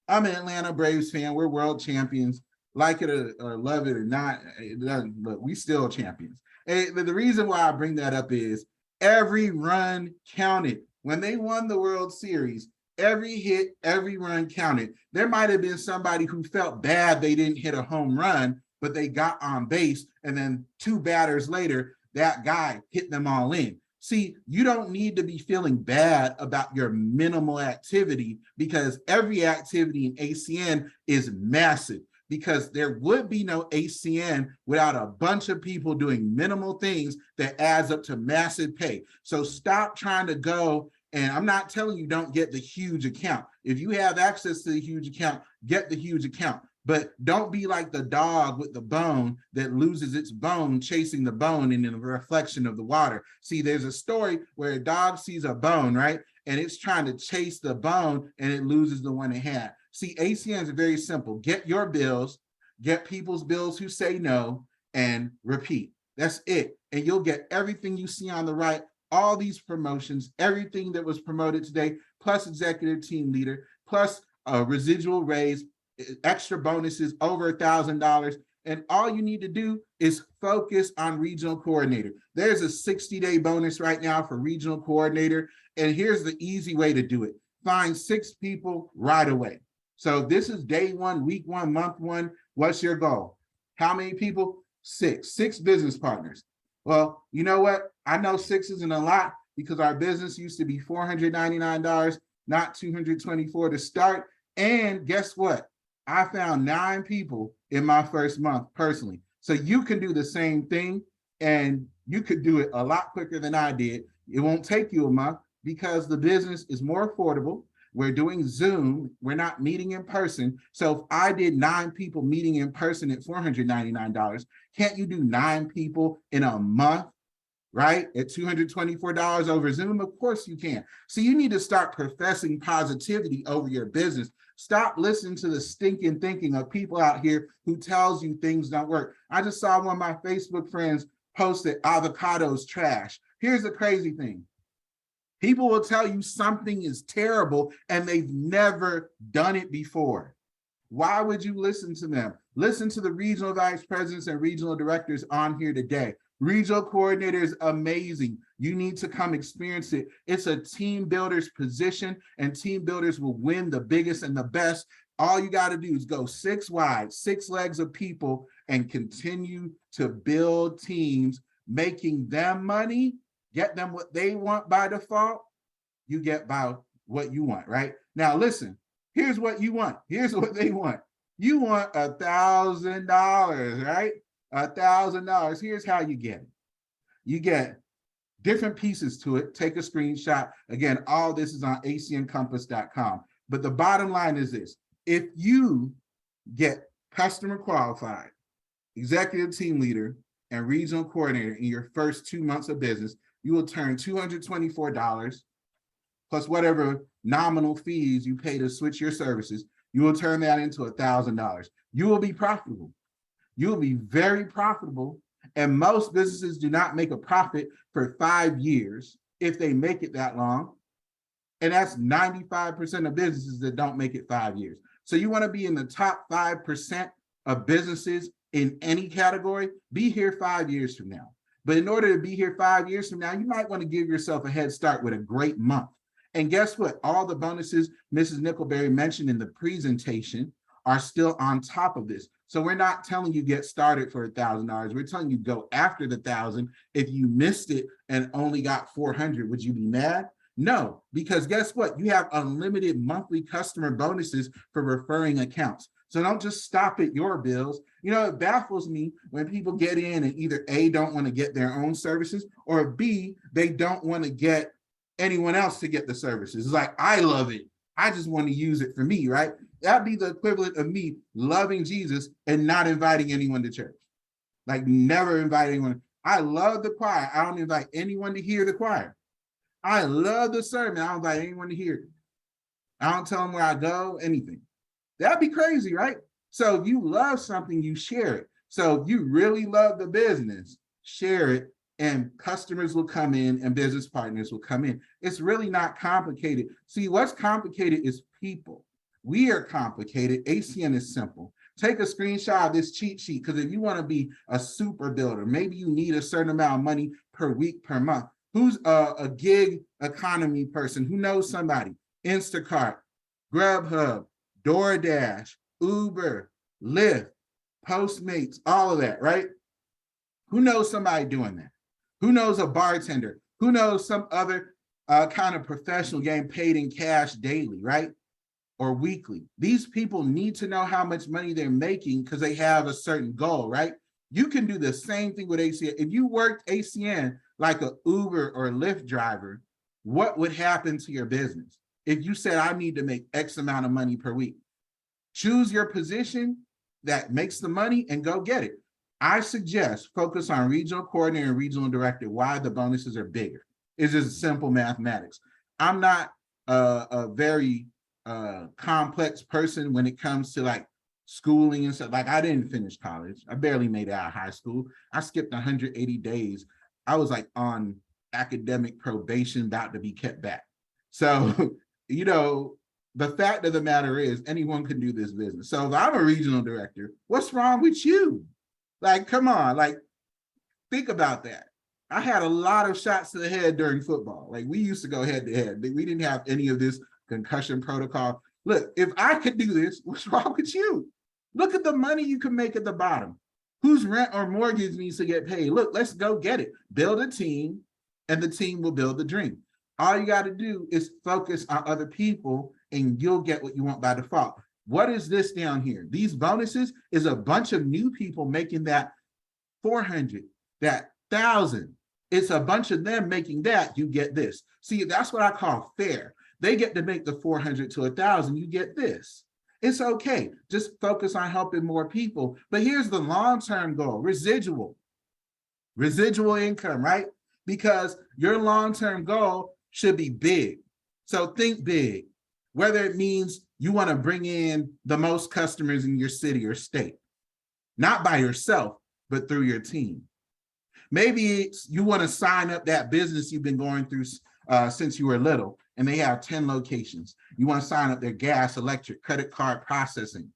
I'm an Atlanta Braves fan. We're world champions. Like it or love it or not, look, we still champions. And the reason why I bring that up is every run counted. When they won the World Series, every hit, every run counted. There might have been somebody who felt bad they didn't hit a home run, but they got on base, and then 2 batters later, that guy hit them all in. See, you don't need to be feeling bad about your minimal activity, because every activity in ACN is massive, because there would be no ACN without a bunch of people doing minimal things that adds up to massive pay. So stop trying to go, and I'm not telling you don't get the huge account. If you have access to the huge account, get the huge account. But don't be like the dog with the bone that loses its bone chasing the bone in the reflection of the water. See, there's a story where a dog sees a bone, right? And it's trying to chase the bone and it loses the one it had. See, ACN is very simple. Get your bills, get people's bills who say no, and repeat. That's it. And you'll get everything you see on the right, all these promotions, everything that was promoted today, plus executive team leader, plus a residual raise, extra bonuses over $1,000, and all you need to do is focus on regional coordinator. There's a 60-day bonus right now for regional coordinator, and here's the easy way to do it. Find 6 people right away. So this is day 1, week 1, month 1. What's your goal? How many people? 6 business partners. Well, you know what? I know 6 isn't a lot because our business used to be $499, not $224 to start. And guess what? I found 9 people in my first month personally. So you can do the same thing, and you could do it a lot quicker than I did. It won't take you a month because the business is more affordable. We're doing Zoom. We're not meeting in person. So if I did 9 people meeting in person at $499, can't you do 9 people in a month right? At $224 over Zoom, of course you can. So you need to start professing positivity over your business. Stop listening to the stinking thinking of people out here who tells you things don't work. I just saw one of my Facebook friends posted avocados trash. Here's the crazy thing. People will tell you something is terrible and they've never done it before. Why would you listen to them? Listen to the regional vice presidents and regional directors on here today. Regional coordinator is amazing. You need to come experience it. It's a team builder's position, and team builders will win the biggest and the best. All you got to do is go 6 wide, 6 legs of people, and continue to build teams, making them money, get them what they want by default. You get by what you want, right? Now, listen, here's what you want. Here's what they want. You want $1,000, right? $1,000. Here's how you get it. You get different pieces to it. Take a screenshot. Again, all this is on acncompass.com. But the bottom line is this. If you get customer qualified, executive team leader, and regional coordinator in your first 2 months of business, you will turn $224 plus whatever nominal fees you pay to switch your services. You will turn that into $1,000. You will be profitable. You will be very profitable. And most businesses do not make a profit for 5 years if they make it that long. And that's 95% of businesses that don't make it 5 years. So you want to be in the top 5% of businesses in any category, be here 5 years from now. But in order to be here 5 years from now, you might want to give yourself a head start with a great month. And guess what? All the bonuses Mrs. Nickleberry mentioned in the presentation are still on top of this. So we're not telling you get started for $1,000. We're telling you go after the 1,000. If you missed it and only got 400, would you be mad? No, because guess what? You have unlimited monthly customer bonuses for referring accounts. So don't just stop at your bills. You know, it baffles me when people get in and either A, don't want to get their own services, or B, they don't want to get anyone else to get the services. It's like, I love it. I just want to use it for me, right? That'd be the equivalent of me loving Jesus and not inviting anyone to church. Like never invite anyone. I love the choir. I don't invite anyone to hear the choir. I love the sermon. I don't invite anyone to hear it. I don't tell them where I go, anything. That'd be crazy, right? So if you love something, you share it. So if you really love the business, share it, and customers will come in and business partners will come in. It's really not complicated. See, what's complicated is people. We are complicated. ACN is simple. Take a screenshot of this cheat sheet, because if you want to be a super builder, maybe you need a certain amount of money per week, per month. Who's a gig economy person? Who knows somebody? Instacart, Grubhub, DoorDash, Uber, Lyft, Postmates, all of that, right? Who knows somebody doing that? Who knows a bartender? Who knows some other kind of professional getting paid in cash daily, right? Or weekly? These people need to know how much money they're making because they have a certain goal, right? You can do the same thing with ACN. If you worked ACN like an Uber or Lyft driver, what would happen to your business? If you said, I need to make X amount of money per week, choose your position that makes the money and go get it. I suggest focus on regional coordinator and regional director. Why the bonuses are bigger. It's just simple mathematics. I'm not a very complex person when it comes to like schooling and stuff. Like I didn't finish college. I barely made it out of high school. I skipped 180 days. I was like on academic probation, about to be kept back. So, you know, the fact of the matter is anyone can do this business. So if I'm a regional director, what's wrong with you? Like, come on, like, think about that. I had a lot of shots to the head during football. Like we used to go head to head. We didn't have any of this concussion protocol. Look, if I could do this, what's wrong with you? Look at the money you can make at the bottom. Whose rent or mortgage needs to get paid? Look, let's go get it. Build a team and the team will build the dream. All you got to do is focus on other people and you'll get what you want by default. What is this down here? These bonuses is a bunch of new people making that 400, that 1,000. It's a bunch of them making that, you get this. See, that's what I call fair. They get to make the 400 to 1,000, you get this. It's okay. Just focus on helping more people. But here's the long-term goal, residual income, right? because your long-term goal should be big. So think big, whether it means you want to bring in the most customers in your city or state, not by yourself, but through your team. Maybe it's you want to sign up that business you've been going through since you were little, and they have 10 locations. You want to sign up their gas, electric, credit card processing.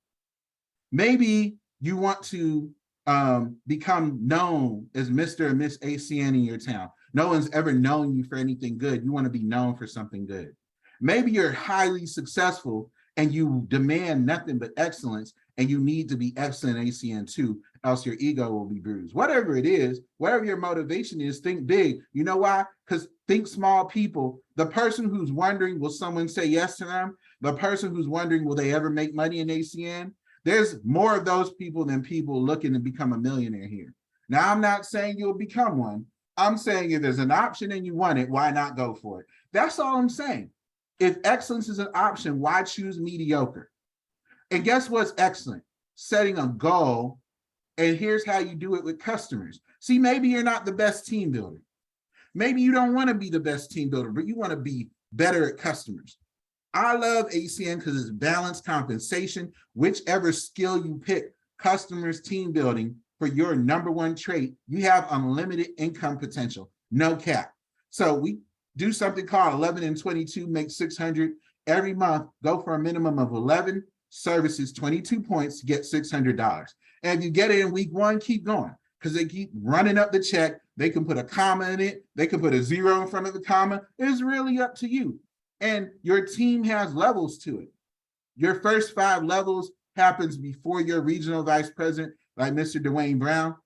Maybe you want to become known as Mr. and Miss ACN in your town. No one's ever known you for anything good. You want to be known for something good. Maybe you're highly successful and you demand nothing but excellence, and you need to be excellent ACN too, else your ego will be bruised. Whatever it is, whatever your motivation is, think big. You know why? Because think small people. The person who's wondering, will someone say yes to them? The person who's wondering, will they ever make money in ACN? There's more of those people than people looking to become a millionaire here. Now, I'm not saying you'll become one. I'm saying if there's an option and you want it, why not go for it? That's all I'm saying. If excellence is an option, why choose mediocre? And guess what's excellent? Setting a goal, and here's how you do it with customers. See, maybe you're not the best team builder. Maybe you don't want to be the best team builder, but you want to be better at customers. I love ACN because it's balanced compensation. Whichever skill you pick, customers, team building, for your number one trait, you have unlimited income potential, no cap. So we do something called 11 and 22, make 600 every month. Go for a minimum of 11 services, 22 points to get $600. And if you get it in week one, keep going, because they keep running up the check. They can put a comma in it. They can put a zero in front of the comma. It's really up to you. And your team has levels to it. Your first 5 levels happens before your regional vice president, like Mr. Dwayne Brown.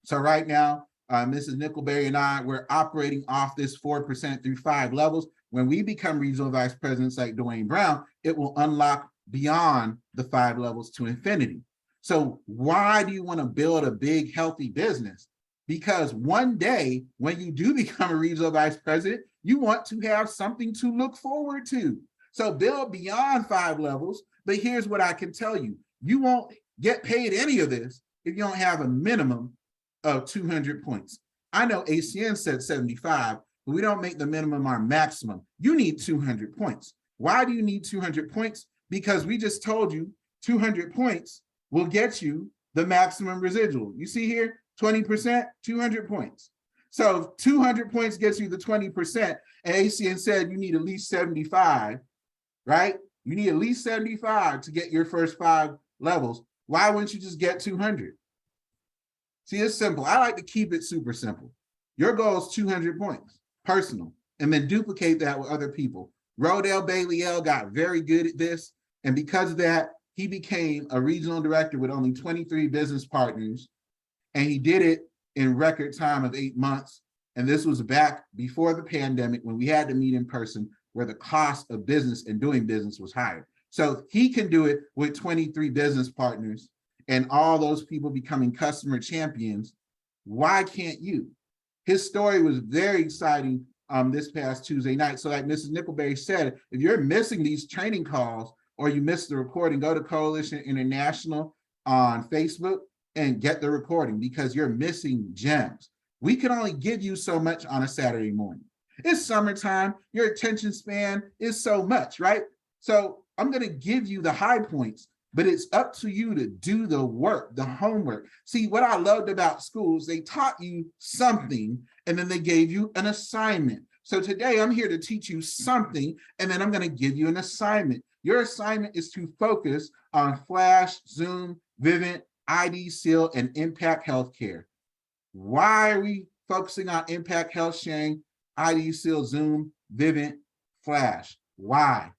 So right now, Mrs. Nickleberry and I, we're operating off this 4% through 5 levels. When we become regional vice presidents like Dwayne Brown, it will unlock beyond the 5 levels to infinity. So why do you want to build a big, healthy business? Because one day when you do become a regional vice president, you want to have something to look forward to. So build beyond 5 levels. But here's what I can tell you. You won't get paid any of this if you don't have a minimum of 200 points. I know ACN said 75, but we don't make the minimum our maximum. You need 200 points. Why do you need 200 points? Because we just told you 200 points will get you the maximum residual. You see here, 20%, 200 points. So 200 points gets you the 20%, and ACN said you need at least 75, right? You need at least 75 to get your first 5 levels. Why wouldn't you just get 200? See, it's simple. I like to keep it super simple. Your goal is 200 points, personal, and then duplicate that with other people. Rodell Bailey-El got very good at this, and because of that, he became a regional director with only 23 business partners, and he did it in record time of 8 months. And this was back before the pandemic when we had to meet in person, where the cost of business and doing business was higher. So he can do it with 23 business partners and all those people becoming customer champions. Why can't you? His story was very exciting this past Tuesday night. So like Mrs. Nickleberry said, if you're missing these training calls or you missed the recording, go to Coalition International on Facebook and get the recording, because you're missing gems. We can only give you so much on a Saturday morning. It's summertime, your attention span is so much, right? So I'm gonna give you the high points, but it's up to you to do the work, the homework. See, what I loved about schools, they taught you something and then they gave you an assignment. So today I'm here to teach you something, and then I'm gonna give you an assignment. Your assignment is to focus on Flash, Zoom, Vivint, ID Seal, and Impact Healthcare. Why are we focusing on Impact Health Sharing, ID Seal, Zoom, Vivint, Flash? Why?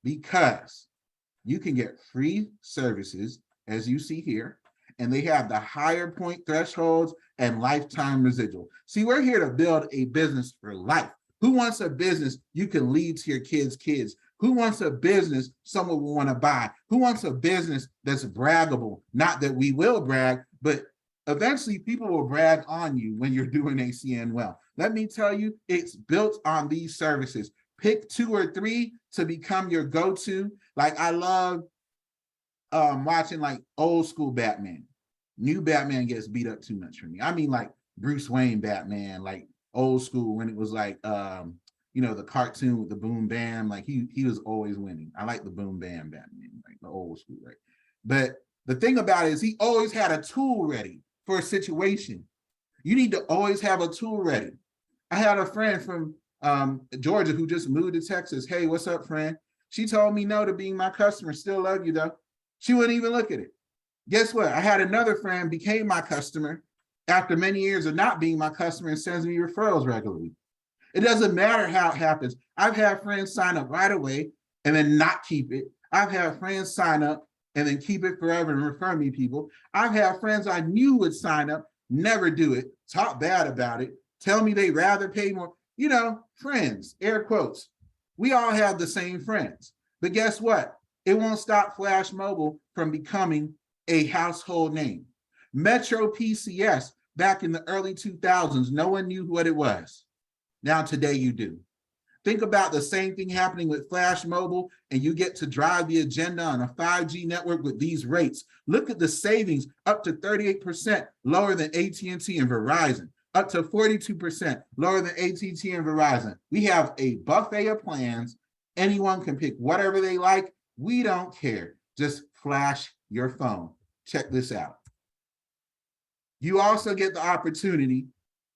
Because you can get free services, as you see here, and they have the higher point thresholds and lifetime residual. See, we're here to build a business for life. Who wants a business you can lead to your kids' kids? Who wants a business someone will want to buy? Who wants a business that's braggable? Not that we will brag, but eventually people will brag on you when you're doing ACN well. Let me tell you, it's built on these services. Pick 2 or 3 to become your go-to. Like I love watching like old school Batman. New Batman gets beat up too much for me. I mean like Bruce Wayne Batman, like old school when it was like, you know, the cartoon with the boom bam, like he was always winning. I like the boom bam Batman, like the old school, right? But the thing about it is he always had a tool ready for a situation. You need to always have a tool ready. I had a friend from Georgia who just moved to Texas. Hey, what's up, friend? She told me no to being my customer. Still love you though. She wouldn't even look at it. Guess what? I had another friend became my customer after many years of not being my customer and sends me referrals regularly. It doesn't matter how it happens. I've had friends sign up right away and then not keep it. I've had friends sign up and then keep it forever and refer me people. I've had friends I knew would sign up, never do it, talk bad about it, tell me they'd rather pay more. You know, friends, air quotes. We all have the same friends. But guess what? It won't stop Flash Mobile from becoming a household name. Metro PCS, back in the early 2000s, no one knew what it was. Now today you do. Think about the same thing happening with Flash Mobile, and you get to drive the agenda on a 5G network with these rates. Look at the savings, up to 38% lower than AT&T and Verizon, up to 42% lower than AT&T and Verizon. We have a buffet of plans. Anyone can pick whatever they like. We don't care. Just flash your phone. Check this out. You also get the opportunity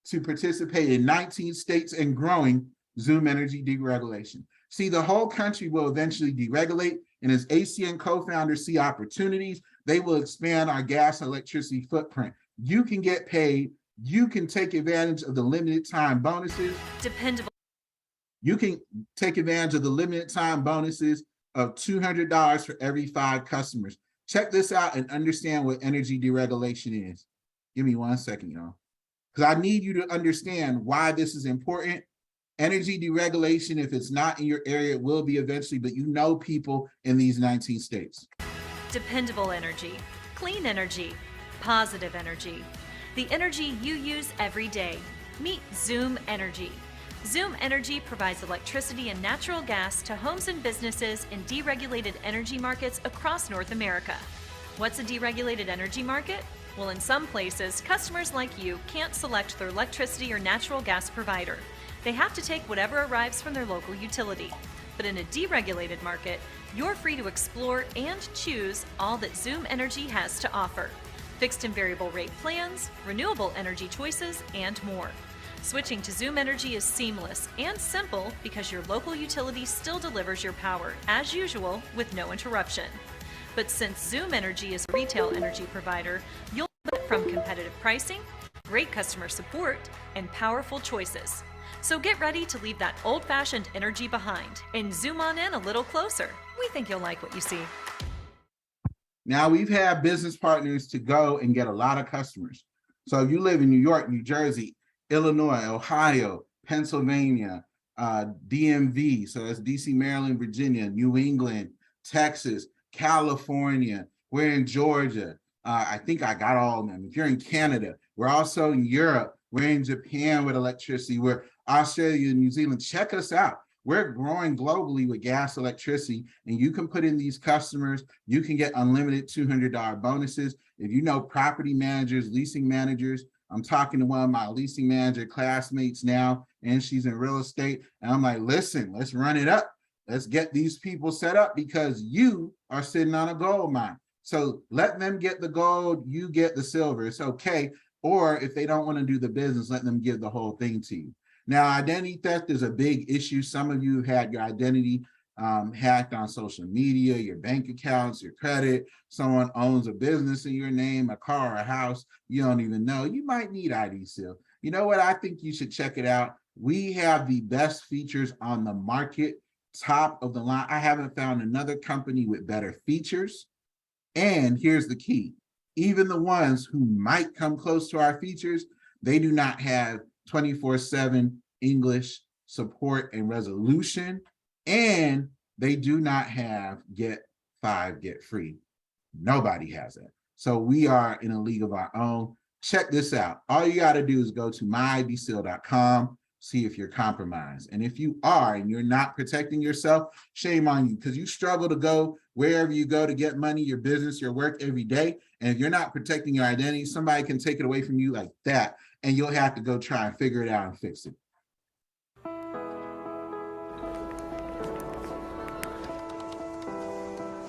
to participate in 19 states and growing Zoom energy deregulation. See, the whole country will eventually deregulate, and as ACN co-founders see opportunities, they will expand our gas and electricity footprint. You can get paid. You can take advantage of the limited time bonuses. Dependable. You can take advantage of the limited time bonuses of $200 for every 5 customers. Check this out and understand what energy deregulation is. Give me 1 second, y'all, because I need you to understand why this is important. Energy deregulation, if it's not in your area, it will be eventually, but you know people in these 19 states. Dependable energy, clean energy, positive energy. The energy you use every day. Meet Zoom Energy. Zoom Energy provides electricity and natural gas to homes and businesses in deregulated energy markets across North America. What's a deregulated energy market? Well, in some places, customers like you can't select their electricity or natural gas provider. They have to take whatever arrives from their local utility. But in a deregulated market, you're free to explore and choose all that Zoom Energy has to offer. Fixed and variable rate plans, renewable energy choices, and more. Switching to Zoom Energy is seamless and simple because your local utility still delivers your power, as usual, with no interruption. But since Zoom Energy is a retail energy provider, you'll benefit from competitive pricing, great customer support, and powerful choices. So get ready to leave that old-fashioned energy behind and zoom on in a little closer. We think you'll like what you see. Now, we've had business partners to go and get a lot of customers. So if you live in New York, New Jersey, Illinois, Ohio, Pennsylvania, DMV, so that's DC, Maryland, Virginia, New England, Texas, California, we're in Georgia. I think I got all of them. If you're in Canada, we're also in Europe. We're in Japan with electricity. We're Australia and New Zealand. Check us out. We're growing globally with gas, electricity, and you can put in these customers. You can get unlimited $200 bonuses. If you know property managers, leasing managers, I'm talking to one of my leasing manager classmates now, and she's in real estate. And I'm like, listen, let's run it up. Let's get these people set up because you are sitting on a gold mine. So let them get the gold, you get the silver. It's okay. Or if they don't want to do the business, let them give the whole thing to you. Now, identity theft is a big issue. Some of you have had your identity hacked on social media, your bank accounts, your credit. Someone owns a business in your name, a car, a house. You don't even know. You might need ID seal. You know what? I think you should check it out. We have the best features on the market, top of the line. I haven't found another company with better features. And here's the key. Even the ones who might come close to our features, they do not have 24/7 English support and resolution, and they do not have get 5, get free. Nobody has that. So we are in a league of our own. Check this out. All you got to do is go to myidseal.com, see if you're compromised. And if you are and you're not protecting yourself, shame on you, because you struggle to go wherever you go to get money, your business, your work every day. And if you're not protecting your identity, somebody can take it away from you like that. and you'll have to go try and figure it out and fix it.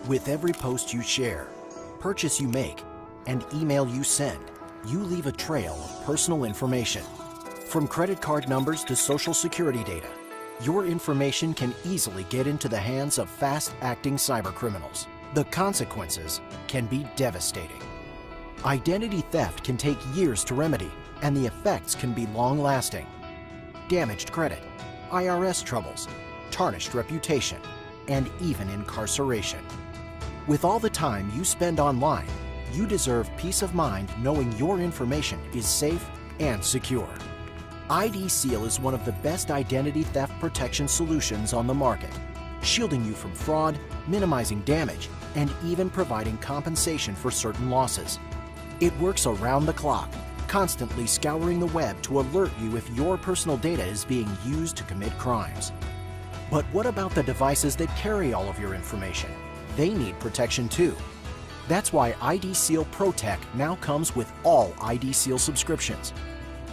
With every post you share, purchase you make, and email you send, you leave a trail of personal information. From credit card numbers to social security data, your information can easily get into the hands of fast-acting cybercriminals. The consequences can be devastating. Identity theft can take years to remedy, and the effects can be long-lasting. Damaged credit, IRS troubles, tarnished reputation, and even incarceration. With all the time you spend online, you deserve peace of mind knowing your information is safe and secure. ID Seal is one of the best identity theft protection solutions on the market, shielding you from fraud, minimizing damage, and even providing compensation for certain losses. It works around the clock, constantly scouring the web to alert you if your personal data is being used to commit crimes. But what about the devices that carry all of your information? They need protection too. That's why ID Seal ProTech now comes with all ID Seal subscriptions.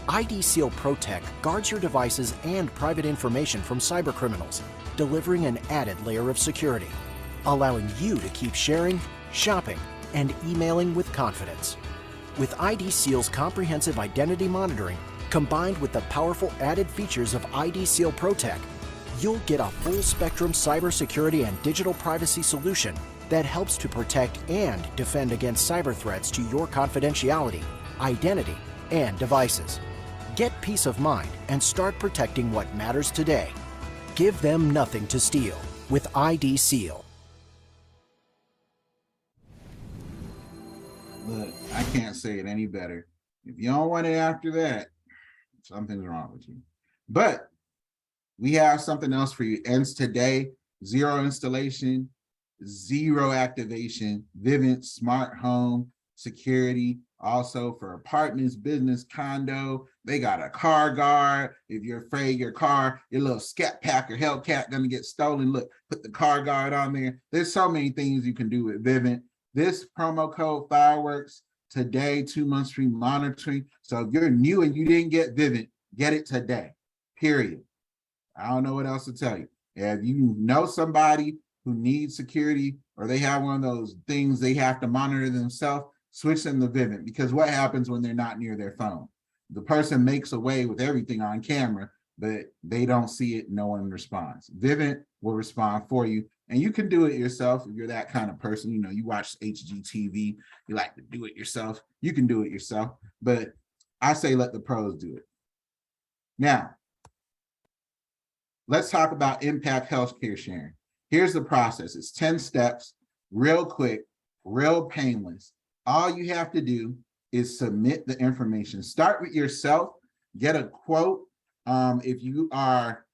ID Seal ProTech guards your devices and private information from cybercriminals, delivering an added layer of security, allowing you to keep sharing, shopping, and emailing with confidence. With ID Seal's comprehensive identity monitoring, combined with the powerful added features of ID Seal ProTech, you'll get a full-spectrum cybersecurity and digital privacy solution that helps to protect and defend against cyber threats to your confidentiality, identity, and devices. Get peace of mind and start protecting what matters today. Give them nothing to steal with ID Seal. Look, I can't say it any better. If you don't want it after that, something's wrong with you. But we have something else for you. Ends today, 0 installation, 0 activation, Vivint Smart Home Security, also for apartments, business, condo. They got a car guard. If you're afraid your car, your little Scat Pack or Hellcat gonna get stolen, look, put the car guard on there. There's so many things you can do with Vivint. This promo code Fireworks today, 2 months free monitoring. So if you're new and you didn't get Vivint, get it today, period. I don't know what else to tell you. If you know somebody who needs security or they have one of those things they have to monitor themselves, switch them to Vivint, because what happens when they're not near their phone? The person makes away with everything on camera, but they don't see it, no one responds. Vivint will respond for you, and you can do it yourself if you're that kind of person. You know, you watch HGTV, you like to do it yourself. You can do it yourself, but I say let the pros do it. Now, let's talk about Impact Healthcare Sharing. Here's the process. It's 10 steps, real quick, real painless. All you have to do is submit the information. Start with yourself, get a quote. If you are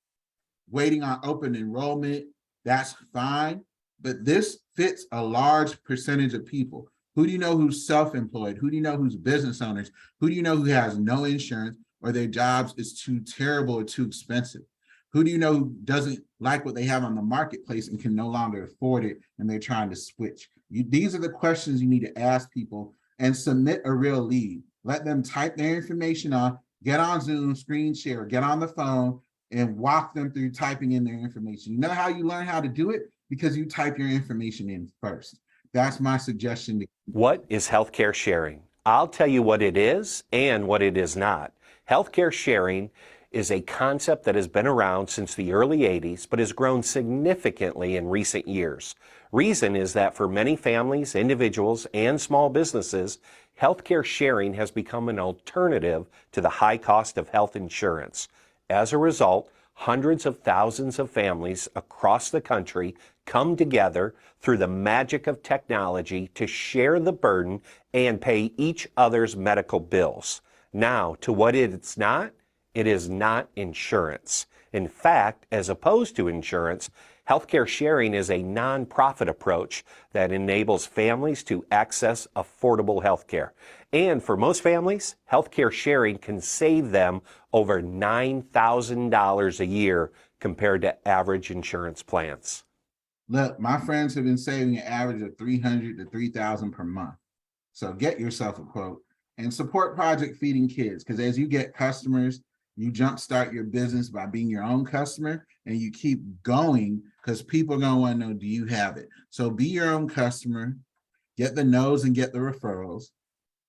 waiting on open enrollment, that's fine, but this fits a large percentage of people. Who do you know who's self-employed? Who do you know who's business owners? Who do you know who has no insurance or their jobs is too terrible or too expensive? Who do you know who doesn't like what they have on the marketplace and can no longer afford it and they're trying to switch? These are the questions you need to ask people and submit a real lead. Let them type their information on, get on Zoom, screen share, get on the phone and walk them through typing in their information. You know how you learn how to do it? Because you type your information in first. That's my suggestion. What is healthcare sharing? I'll tell you what it is and what it is not. Healthcare sharing is a concept that has been around since the early 80s, but has grown significantly in recent years. Reason is that for many families, individuals, and small businesses, healthcare sharing has become an alternative to the high cost of health insurance. As a result, hundreds of thousands of families across the country come together through the magic of technology to share the burden and pay each other's medical bills. Now, to what it's not, it is not insurance. In fact, as opposed to insurance, healthcare sharing is a nonprofit approach that enables families to access affordable healthcare. And for most families, healthcare sharing can save them over $9,000 a year compared to average insurance plans. Look, my friends have been saving an average of $300 to $3,000 per month. So get yourself a quote. and support Project Feeding Kids, because as you get customers, you jumpstart your business by being your own customer, and you keep going because people are going to want to know, do you have it? So be your own customer, get the no's and get the referrals.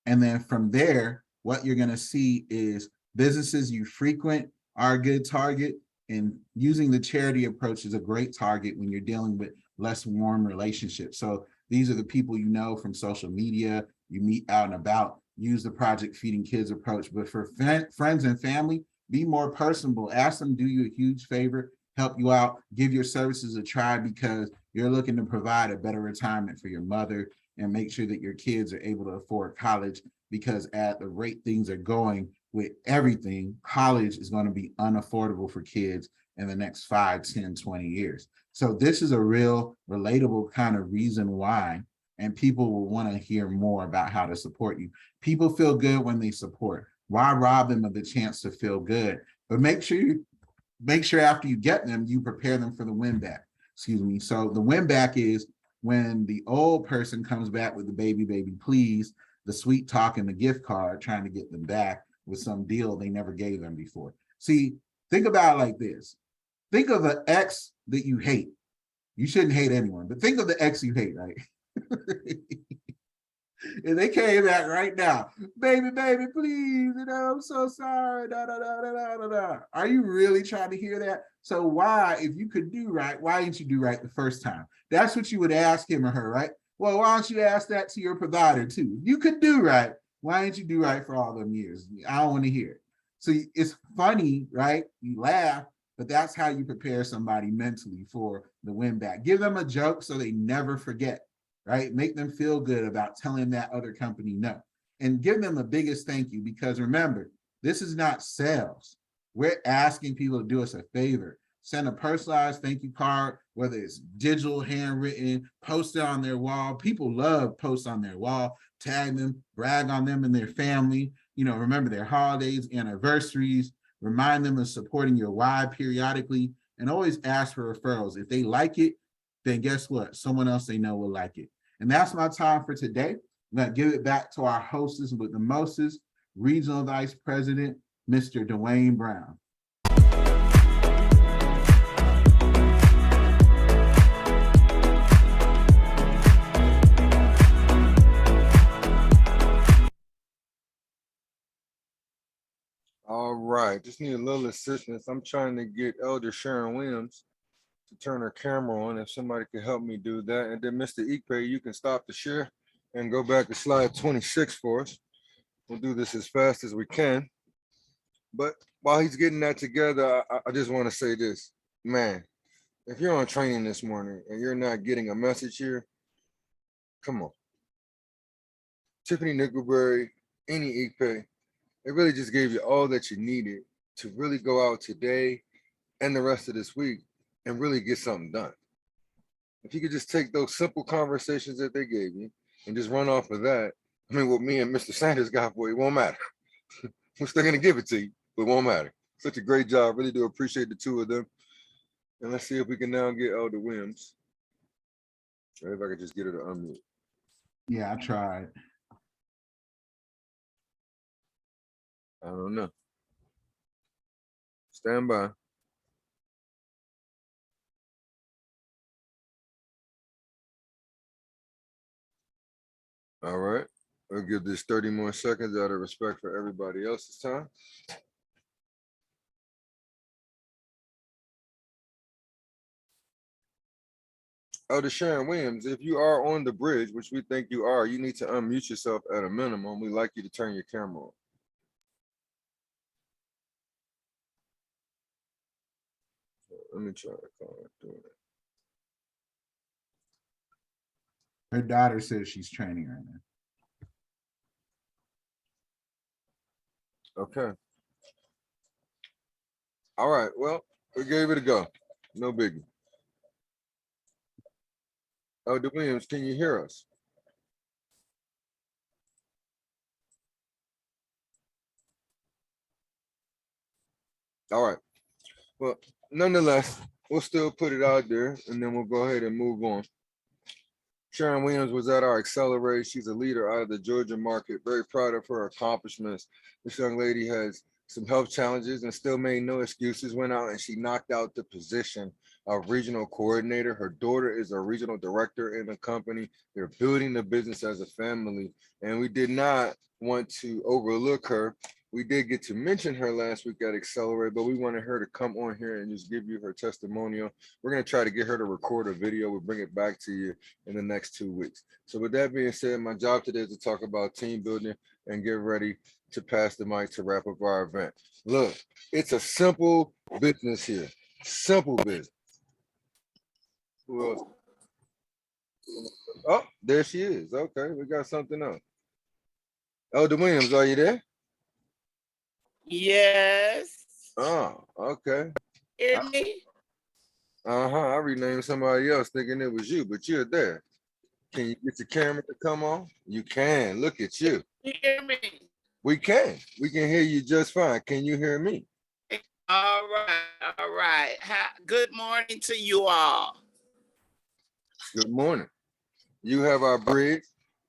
And then from there, what you're going to see is businesses you frequent are a good target, and using the charity approach is a great target when you're dealing with less warm relationships. So these are the people you know from social media, you meet out and about, use the Project Feeding Kids approach. But for friends and family, be more personable. Ask them, do you a huge favor, help you out, give your services a try, because you're looking to provide a better retirement for your mother and make sure that your kids are able to afford college, because at the rate things are going with everything, college is going to be unaffordable for kids in the next 5, 10, 20 years. So this is a real relatable kind of reason why, and people will want to hear more about how to support you. People feel good when they support. Why rob them of the chance to feel good? But make sure after you get them, you prepare them for the win back. Excuse me. So the win back is when the old person comes back with the baby please, the sweet talk and the gift card, trying to get them back with some deal they never gave them before. See, think about it like this. Think of the ex that you hate. You shouldn't hate anyone, but think of the ex you hate, right? And they came back right now, baby, please, I'm so sorry. Da, da, da, da, da, da. Are you really trying to hear that? So why, if you could do right, why didn't you do right the first time? That's what you would ask him or her, right? Well, why don't you ask that to your provider too? You could do right. Why didn't you do right for all them years? I don't want to hear it. So it's funny, right? You laugh, but that's how you prepare somebody mentally for the win back. Give them a joke so they never forget. Right? Make them feel good about telling that other company no, and give them the biggest thank you, because remember, this is not sales. We're asking people to do us a favor. Send a personalized thank you card, whether it's digital, handwritten, post it on their wall. People love posts on their wall, tag them, brag on them and their family, remember their holidays, anniversaries, remind them of supporting your why periodically, and always ask for referrals. If they like it, then guess what? Someone else they know will like it. And that's my time for today. I'm going to give it back to our hostess with the mostest, Regional Vice President, Mr. Dwayne Brown. All right, just need a little assistance. I'm trying to get Elder Sharon Williams to turn her camera on. If somebody could help me do that. And then Mr. Ikpe, you can stop the share and go back to slide 26 for us. We'll do this as fast as we can. But while he's getting that together, I just want to say this, man, if you're on training this morning and you're not getting a message here, come on. Tiffany Nickelberry, Eni Ikpe, it really just gave you all that you needed to really go out today and the rest of this week and really get something done. If you could just take those simple conversations that they gave you and just run off of that, I mean, what me and Mr. Sanders got for you, it won't matter. We're still gonna give it to you, but it won't matter. Such a great job. Really do appreciate the two of them. And let's see if we can now get Elder Williams. Or if I could just get her to unmute. Yeah, I tried. I don't know. Stand by. All right. We'll give this 30 more seconds out of respect for everybody else's time. Elder Sharon Williams, if you are on the bridge, which we think you are, you need to unmute yourself at a minimum. We'd like you to turn your camera on. Let me try to call it doing it. Her daughter says she's training right now. Okay. All right. Well, we gave it a go. No biggie. Elder Williams, can you hear us? All right. Well, nonetheless, we'll still put it out there and then we'll go ahead and move on. Sharon Williams was at our Accelerate. She's a leader out of the Georgia market. Very proud of her accomplishments. This young lady has some health challenges and still made no excuses. Went out and she knocked out the position of regional coordinator. Her daughter is a regional director in the company. They're building the business as a family, and we did not want to overlook her. We did get to mention her last week at Accelerate, but we wanted her to come on here and just give you her testimonial. We're going to try to get her to record a video. We'll bring it back to you in the next 2 weeks. So with that being said, my job today is to talk about team building and get ready to pass the mic to wrap up our event. Look, it's a simple business here. Simple business. Who else? Oh, there she is. Okay, we got something else. Elder Williams, are you there? Yes. Oh, okay. Hear me? I renamed somebody else thinking it was you, but you're there. Can you get the camera to come on? You can. Look at you. You hear me? We can. We can hear you just fine. Can you hear me? All right. All right. Good morning to you all. Good morning. You have our bridge.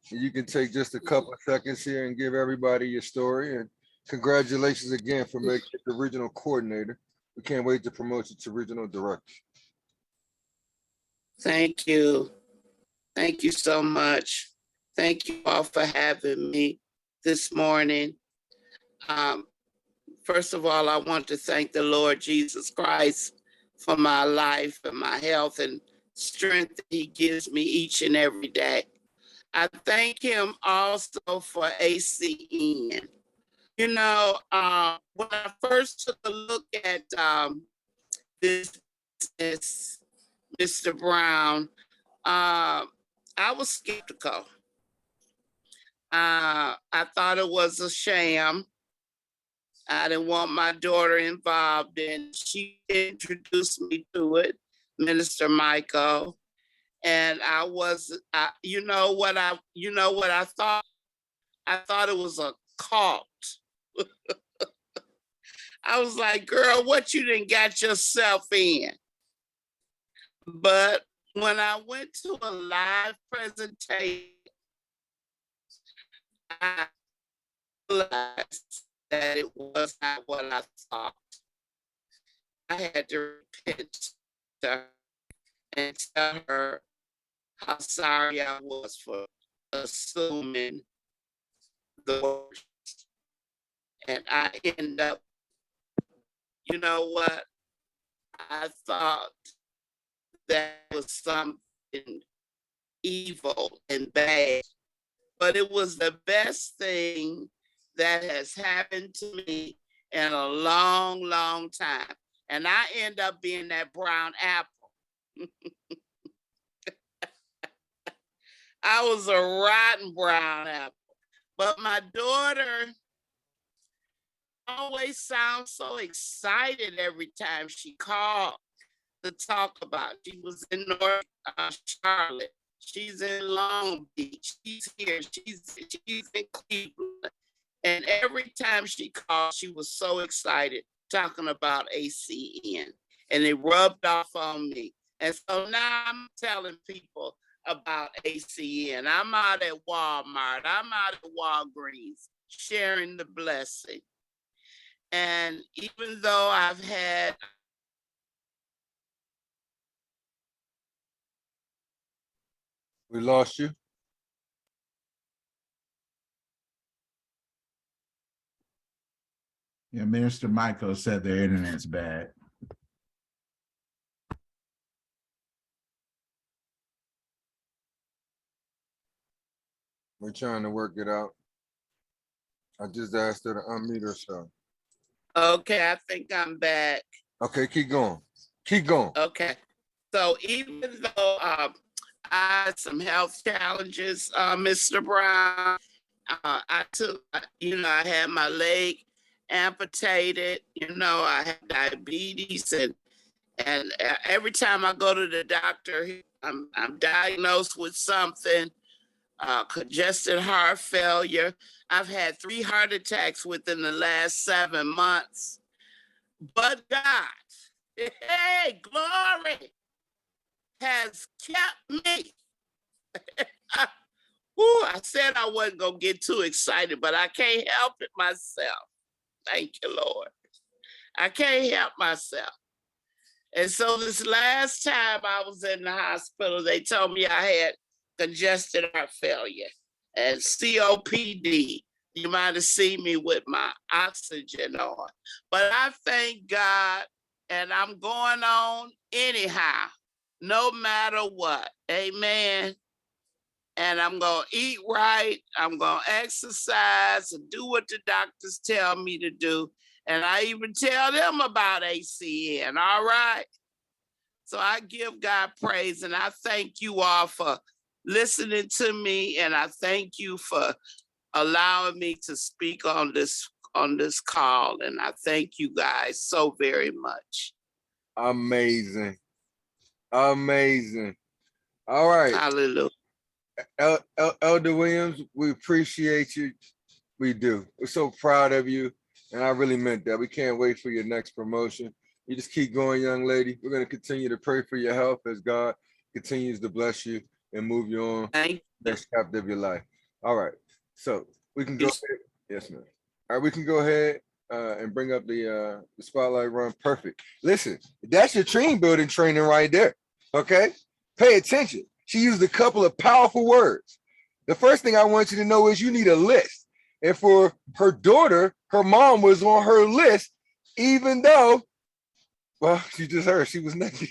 You can take just a couple of seconds here and give everybody your story. And congratulations again for making it the regional coordinator. We can't wait to promote you to regional director. Thank you. Thank you so much. Thank you all for having me this morning. First of all, I want to thank the Lord Jesus Christ for my life and my health and strength that he gives me each and every day. I thank him also for ACN. You know, when I first took a look at this, Mr. Brown, I was skeptical. I thought it was a sham. I didn't want my daughter involved in it. She introduced me to it, Minister Michael. And you know what I thought? I thought it was a cult. I was like, girl, what you done got yourself in? But when I went to a live presentation, I realized that it was not what I thought. I had to repent to her and tell her how sorry I was for assuming the worst. And I end up, you know what? I thought that was something evil and bad, but it was the best thing that has happened to me in a long, long time. And I end up being that brown apple. I was a rotten brown apple. But my daughter always sounds so excited every time she called to talk about it. She was in North Charlotte. She's in Long Beach. She's here. She's in Cleveland. And every time she called, she was so excited talking about ACN. And it rubbed off on me. And so now I'm telling people about ACN. I'm out at Walmart. I'm out at Walgreens sharing the blessing. And even though I've had We lost you. Yeah, Minister Michael said their internet's bad. We're trying to work it out. I just asked her to unmute herself. Okay, I think I'm back. Okay, keep going. Keep going. Okay. So even though I had some health challenges, Mr. Brown, I had my leg amputated, I had diabetes, and every time I go to the doctor, I'm diagnosed with something, congested heart failure. I've had 3 heart attacks within the last 7 months. But God, hey, glory, has kept me. Ooh, I said I wasn't gonna get too excited, but I can't help it myself. Thank you, Lord. I can't help myself. And so this last time I was in the hospital, they told me I had congested heart failure and COPD. You might have seen me with my oxygen on. But I thank God, and I'm going on anyhow, no matter what. Amen. And I'm going to eat right. I'm going to exercise and do what the doctors tell me to do. And I even tell them about ACN. All right. So I give God praise, and I thank you all for listening to me. And I thank you for allowing me to speak on this call. And I thank you guys so very much. Amazing. Amazing. All right. Hallelujah. Elder Williams, we appreciate you. We do. We're so proud of you. And I really meant that. We can't wait for your next promotion. You just keep going, young lady. We're going to continue to pray for your health as God continues to bless you and move you on Thank you. next chapter of your life. All right. So we can go ahead. Yes, ma'am. All right, we can go ahead and bring up the spotlight run. Perfect. Listen, that's your team building training right there. Okay? Pay attention. She used a couple of powerful words. The first thing I want you to know is you need a list. And for her daughter, her mom was on her list, even though, well, you just heard she was naked.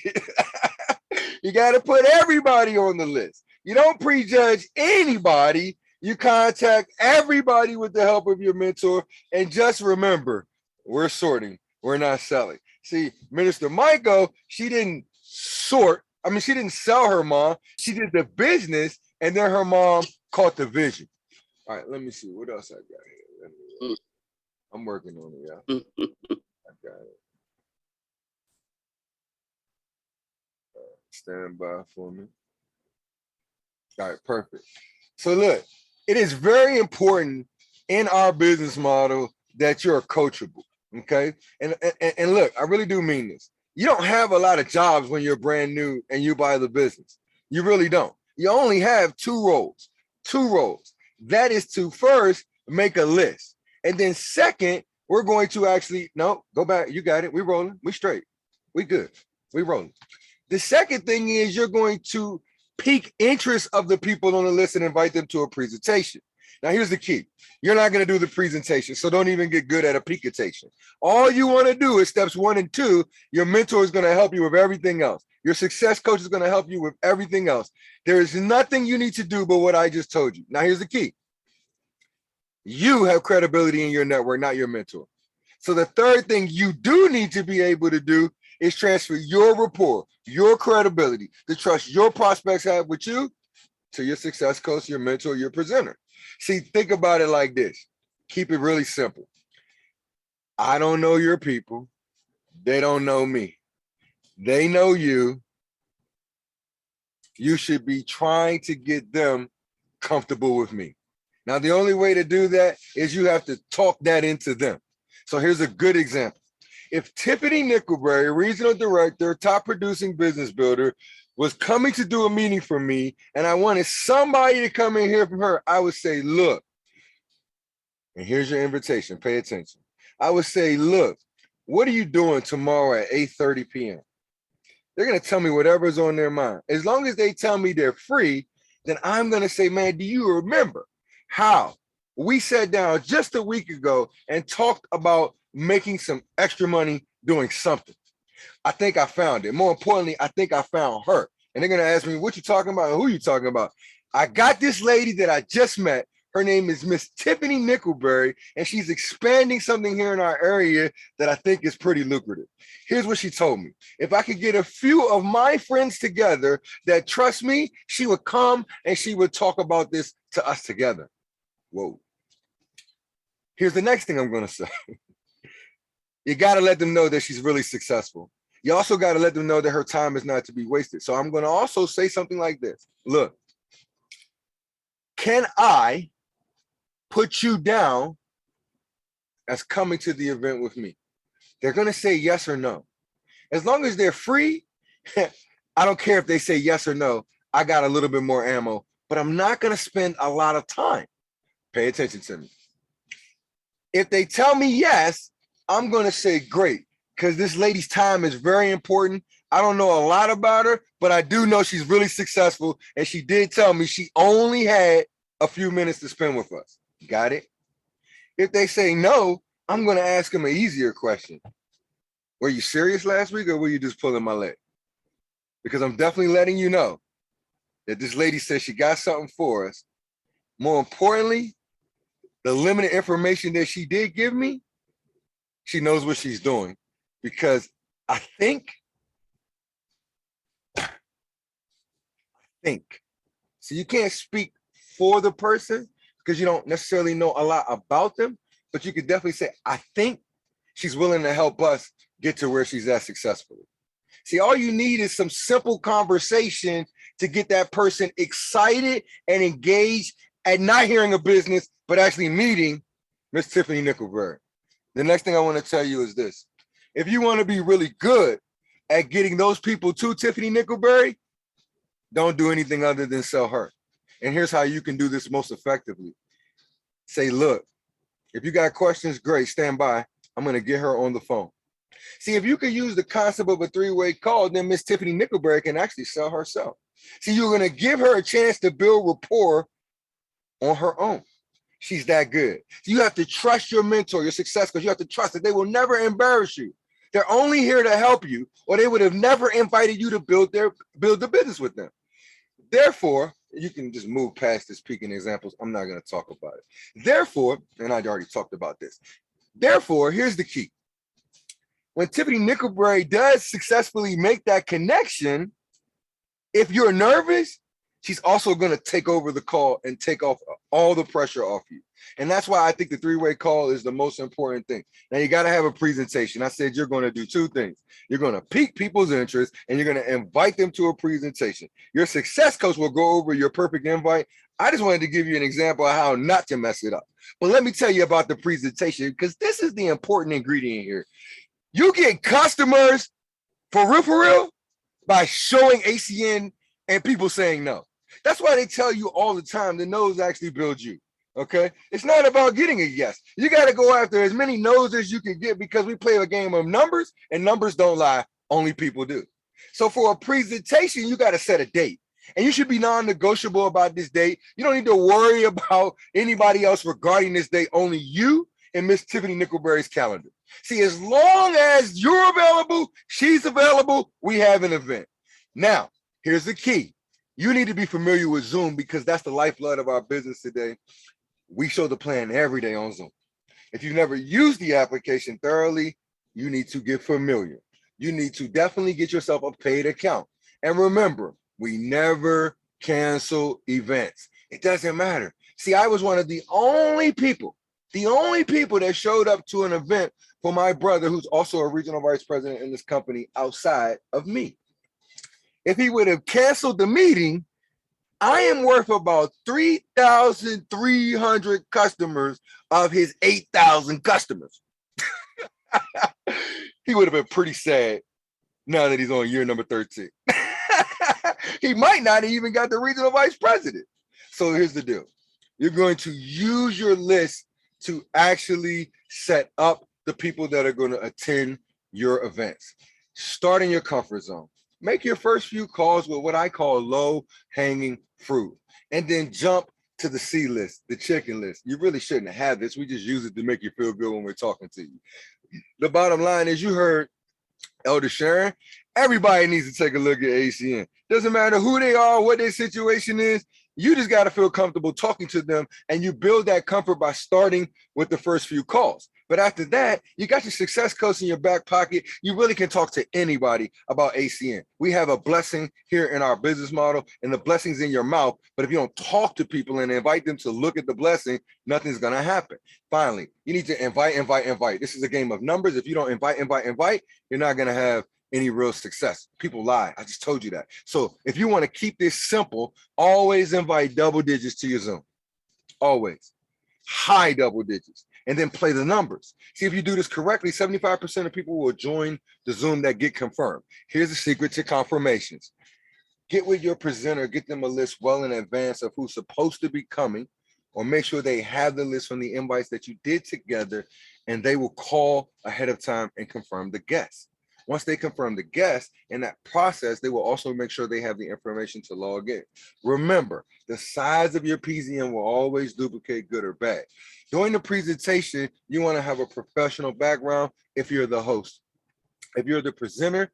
You got to put everybody on the list. You don't prejudge anybody. You contact everybody with the help of your mentor. And just remember, we're sorting. We're not selling. See, Minister Michael, she didn't sort. I mean, she didn't sell her mom. She did the business, and then her mom caught the vision. All right, let me see. What else I got here? I'm working on it, y'all. I got it. Stand by for me. All right, perfect. So look, it is very important in our business model that you're coachable, okay? And look, I really do mean this. You don't have a lot of jobs when you're brand new and you buy the business. You really don't. You only have two roles. That is to first make a list. And then second, we're going to actually, no, go back. You got it. We rolling. We straight. We good. We rolling. The second thing is you're going to pique interest of the people on the list and invite them to a presentation. Now, here's the key. You're not going to do the presentation, so don't even get good at a piquetation. All you want to do is steps 1 and 2. Your mentor is going to help you with everything else. Your success coach is going to help you with everything else. There is nothing you need to do but what I just told you. Now, here's the key. You have credibility in your network, not your mentor. So the third thing you do need to be able to do is transfer your rapport, your credibility, the trust your prospects have with you to your success coach, your mentor, your presenter. See, think about it like this. Keep it really simple. I don't know your people. They don't know me. They know you. You should be trying to get them comfortable with me. Now, the only way to do that is you have to talk that into them. So here's a good example. If Tiffany Nickleberry, regional director, top producing business builder, was coming to do a meeting for me and I wanted somebody to come and hear from her, I would say, look, and here's your invitation, pay attention. I would say, look, what are you doing tomorrow at 8:30 p.m.? They're going to tell me whatever's on their mind. As long as they tell me they're free, then I'm going to say, man, do you remember how we sat down just a week ago and talked about making some extra money doing something? I think I found it. More importantly, I think I found her. And they're going to ask me, what you talking about? And who you talking about? I got this lady that I just met. Her name is Miss Tiffany Nickleberry, and she's expanding something here in our area that I think is pretty lucrative. Here's what she told me. If I could get a few of my friends together that trust me, she would come and she would talk about this to us together. Whoa. Here's the next thing I'm going to say. You got to let them know that she's really successful. You also got to let them know that her time is not to be wasted. So I'm going to also say something like this. Look, can I put you down as coming to the event with me? They're going to say yes or no. As long as they're free, I don't care if they say yes or no. I got a little bit more ammo but I'm not going to spend a lot of time. Pay attention to me. If they tell me yes, I'm going to say great, because this lady's time is very important. I don't know a lot about her, but I do know she's really successful. And she did tell me she only had a few minutes to spend with us. Got it? If they say no, I'm going to ask them an easier question. Were you serious last week, or were you just pulling my leg? Because I'm definitely letting you know that this lady says she got something for us. More importantly, the limited information that she did give me, she knows what she's doing, because I think, so you can't speak for the person because you don't necessarily know a lot about them, but you could definitely say, I think she's willing to help us get to where she's at successfully. See, all you need is some simple conversation to get that person excited and engaged at not hearing a business, but actually meeting Miss Tiffany Nickleberry. The next thing I want to tell you is this. If you want to be really good at getting those people to Tiffany Nickleberry, don't do anything other than sell her. And here's how you can do this most effectively. Say, look, if you got questions, great, stand by. I'm going to get her on the phone. See, if you can use the concept of a three-way call, then Miss Tiffany Nickleberry can actually sell herself. See, you're going to give her a chance to build rapport on her own. She's that good. So you have to trust your mentor, your success coach. You have to trust that they will never embarrass you. They're only here to help you, or they would have never invited you to build the business with them. Therefore, you can just move past this peaking examples. I'm not going to talk about it. Therefore, and I already talked about this. Therefore, here's the key. When Tiffany Nickleberry does successfully make that connection, if you're nervous, she's also going to take over the call and take off all the pressure off you. And that's why I think the three-way call is the most important thing. Now, you got to have a presentation. I said you're going to do two things. You're going to pique people's interest, and you're going to invite them to a presentation. Your success coach will go over your perfect invite. I just wanted to give you an example of how not to mess it up. But let me tell you about the presentation, because this is the important ingredient here. You get customers for real by showing ACN and people saying no. That's why they tell you all the time the no's actually build you. Okay, it's not about getting a yes. You got to go after as many no's as you can get, because we play a game of numbers, and numbers don't lie. Only people do. So for a presentation, you got to set a date, and you should be non-negotiable about this date. You don't need to worry about anybody else regarding this date. Only you and Miss Tiffany Nickleberry's calendar. See, as long as you're available, she's available, we have an event. Now, here's the key. You need to be familiar with Zoom, because that's the lifeblood of our business today. We show the plan every day on Zoom. If you've never used the application thoroughly, you need to get familiar. You need to definitely get yourself a paid account. And remember, we never cancel events. It doesn't matter. See, I was one of the only people that showed up to an event for my brother, who's also a regional vice president in this company outside of me. If he would have canceled the meeting, I am worth about 3,300 customers of his 8,000 customers. He would have been pretty sad now that he's on year number 13. He might not have even got the regional vice president. So here's the deal. You're going to use your list to actually set up the people that are going to attend your events. Start in your comfort zone. Make your first few calls with what I call low-hanging fruit, and then jump to the C list, the chicken list. You really shouldn't have this. We just use it to make you feel good when we're talking to you. The bottom line is, you heard Elder Sharon. Everybody needs to take a look at ACN. Doesn't matter who they are, what their situation is. You just got to feel comfortable talking to them, and you build that comfort by starting with the first few calls. But after that, you got your success coach in your back pocket. You really can talk to anybody about ACN. We have a blessing here in our business model, and the blessing's in your mouth. But if you don't talk to people and invite them to look at the blessing, nothing's going to happen. Finally, you need to invite. This is a game of numbers. If you don't invite, you're not going to have any real success. People lie. I just told you that. So if you want to keep this simple, always invite double digits to your Zoom. Always. High double digits. And then play the numbers. See, if you do this correctly, 75% of people will join the Zoom that get confirmed. Here's the secret to confirmations. Get with your presenter, get them a list well in advance of who's supposed to be coming, or make sure they have the list from the invites that you did together, and they will call ahead of time and confirm the guests. Once they confirm the guest, in that process, they will also make sure they have the information to log in. Remember, the size of your PZM will always duplicate, good or bad. During the presentation, you want to have a professional background if you're the host. If you're the presenter,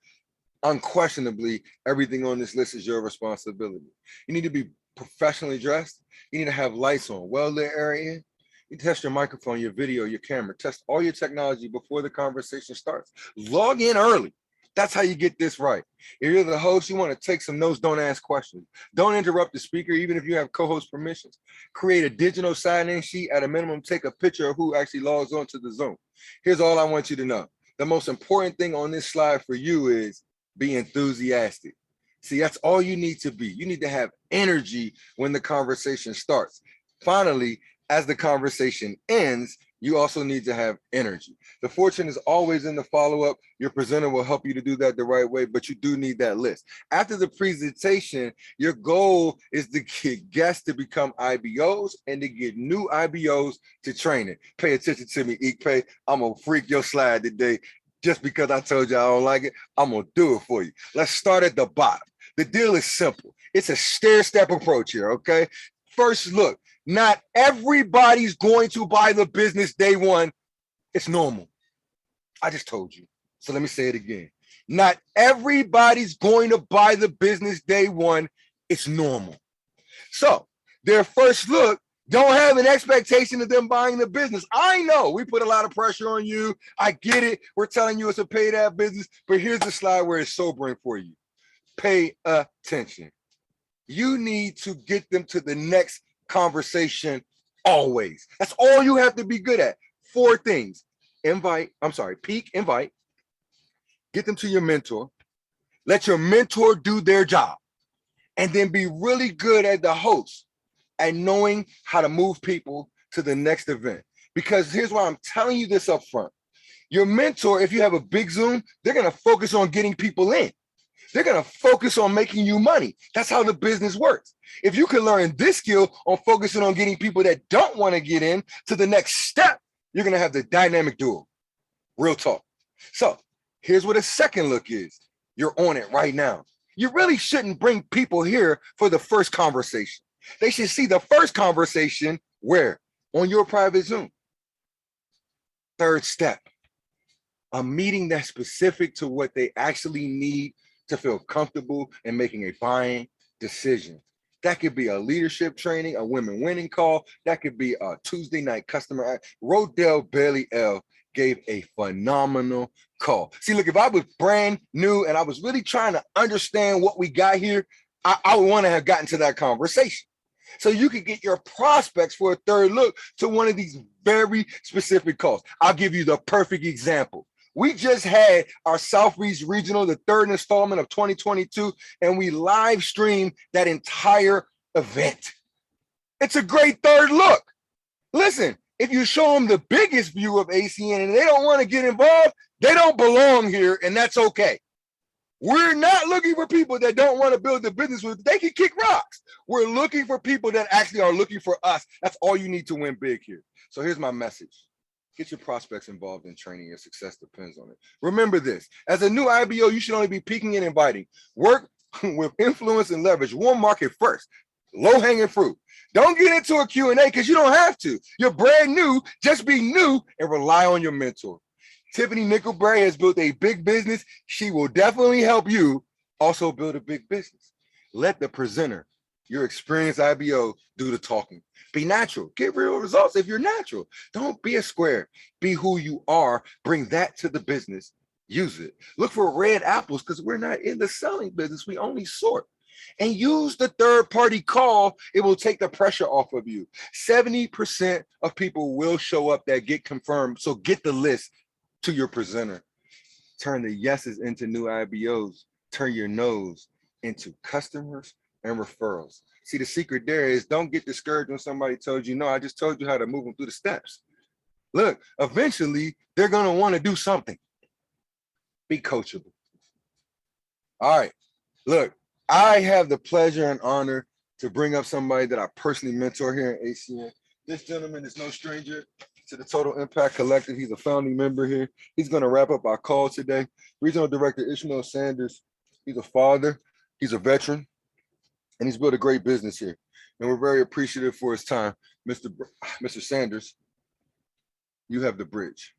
unquestionably, everything on this list is your responsibility. You need to be professionally dressed. You need to have lights on, well-lit area. You test your microphone, your video, your camera, test all your technology before the conversation starts. Log in early. That's how you get this right. If you're the host, you want to take some notes, don't ask questions. Don't interrupt the speaker, even if you have co-host permissions. Create a digital sign-in sheet. At a minimum, take a picture of who actually logs on to the Zoom. Here's all I want you to know. The most important thing on this slide for you is be enthusiastic. See, that's all you need to be. You need to have energy when the conversation starts. Finally, as the conversation ends, you also need to have energy. The fortune is always in the follow-up. Your presenter will help you to do that the right way, but you do need that list. After the presentation, your goal is to get guests to become IBOs and to get new IBOs to train it. Pay attention to me, Ikpe. I'm gonna freak your slide today. Just because I told you I don't like it, I'm gonna do it for you. Let's start at the bottom. The deal is simple. It's a stair-step approach here, okay? First look, not everybody's going to buy the business day one. It's normal. I just told you. So let me say it again. Not everybody's going to buy the business day one. It's normal. So their first look, don't have an expectation of them buying the business. I know we put a lot of pressure on you. I get it. We're telling you it's a paid ad business, but here's the slide where it's sobering for you. Pay attention. You need to get them to the next conversation always. That's all you have to be good at. 4 things. Peak, invite. Get them to your mentor. Let your mentor do their job. And then be really good at the host and knowing how to move people to the next event. Because here's why I'm telling you this up front. Your mentor, if you have a big Zoom, they're gonna focus on getting people in. They're gonna focus on making you money. That's how the business works. If you can learn this skill on focusing on getting people that don't wanna get in to the next step, you're gonna have the dynamic duo. Real talk. So here's what a second look is. You're on it right now. You really shouldn't bring people here for the first conversation. They should see the first conversation where? On your private Zoom. Third step, a meeting that's specific to what they actually need to feel comfortable in making a buying decision. That could be a leadership training, a women winning call. That could be a Tuesday night customer. Rodell Bailey L gave a phenomenal call. See, look, if I was brand new and I was really trying to understand what we got here, I would want to have gotten to that conversation. So you can get your prospects for a third look to one of these very specific calls. I'll give you the perfect example. We just had our Southeast Regional, the 3rd installment of 2022, and we live streamed that entire event. It's a great third look. Listen, if you show them the biggest view of ACN and they don't want to get involved, they don't belong here, and that's okay. We're not looking for people that don't want to build the business with. They can kick rocks. We're looking for people that actually are looking for us. That's all you need to win big here. So here's my message. Get your prospects involved in training. Your success depends on it. Remember this. As a new IBO, you should only be peaking and inviting. Work with influence and leverage. Warm market first. Low-hanging fruit. Don't get into a Q&A because you don't have to. You're brand new. Just be new and rely on your mentor. Tiffany NICKLEBERRY has built a big business. She will definitely help you also build a big business. Let the presenter, your experienced IBO, do the talking. Be natural. Get real results if you're natural. Don't be a square. Be who you are. Bring that to the business. Use it. Look for red apples because we're not in the selling business. We only sort. And use the third-party call. It will take the pressure off of you. 70% of people will show up that get confirmed. So get the list to your presenter. Turn the yeses into new IBOs. Turn your no's into customers and referrals. See, the secret there is don't get discouraged when somebody told you, no, I just told you how to move them through the steps. Look, eventually they're going to want to do something. Be coachable. All right, look, I have the pleasure and honor to bring up somebody that I personally mentor here in ACN. This gentleman is no stranger to the Total Impact Collective. He's a founding member here. He's going to wrap up our call today. Regional Director Ishmael Sanders. He's a father, he's a veteran, and he's built a great business here. And we're very appreciative for his time. Mr. Sanders, you have the bridge.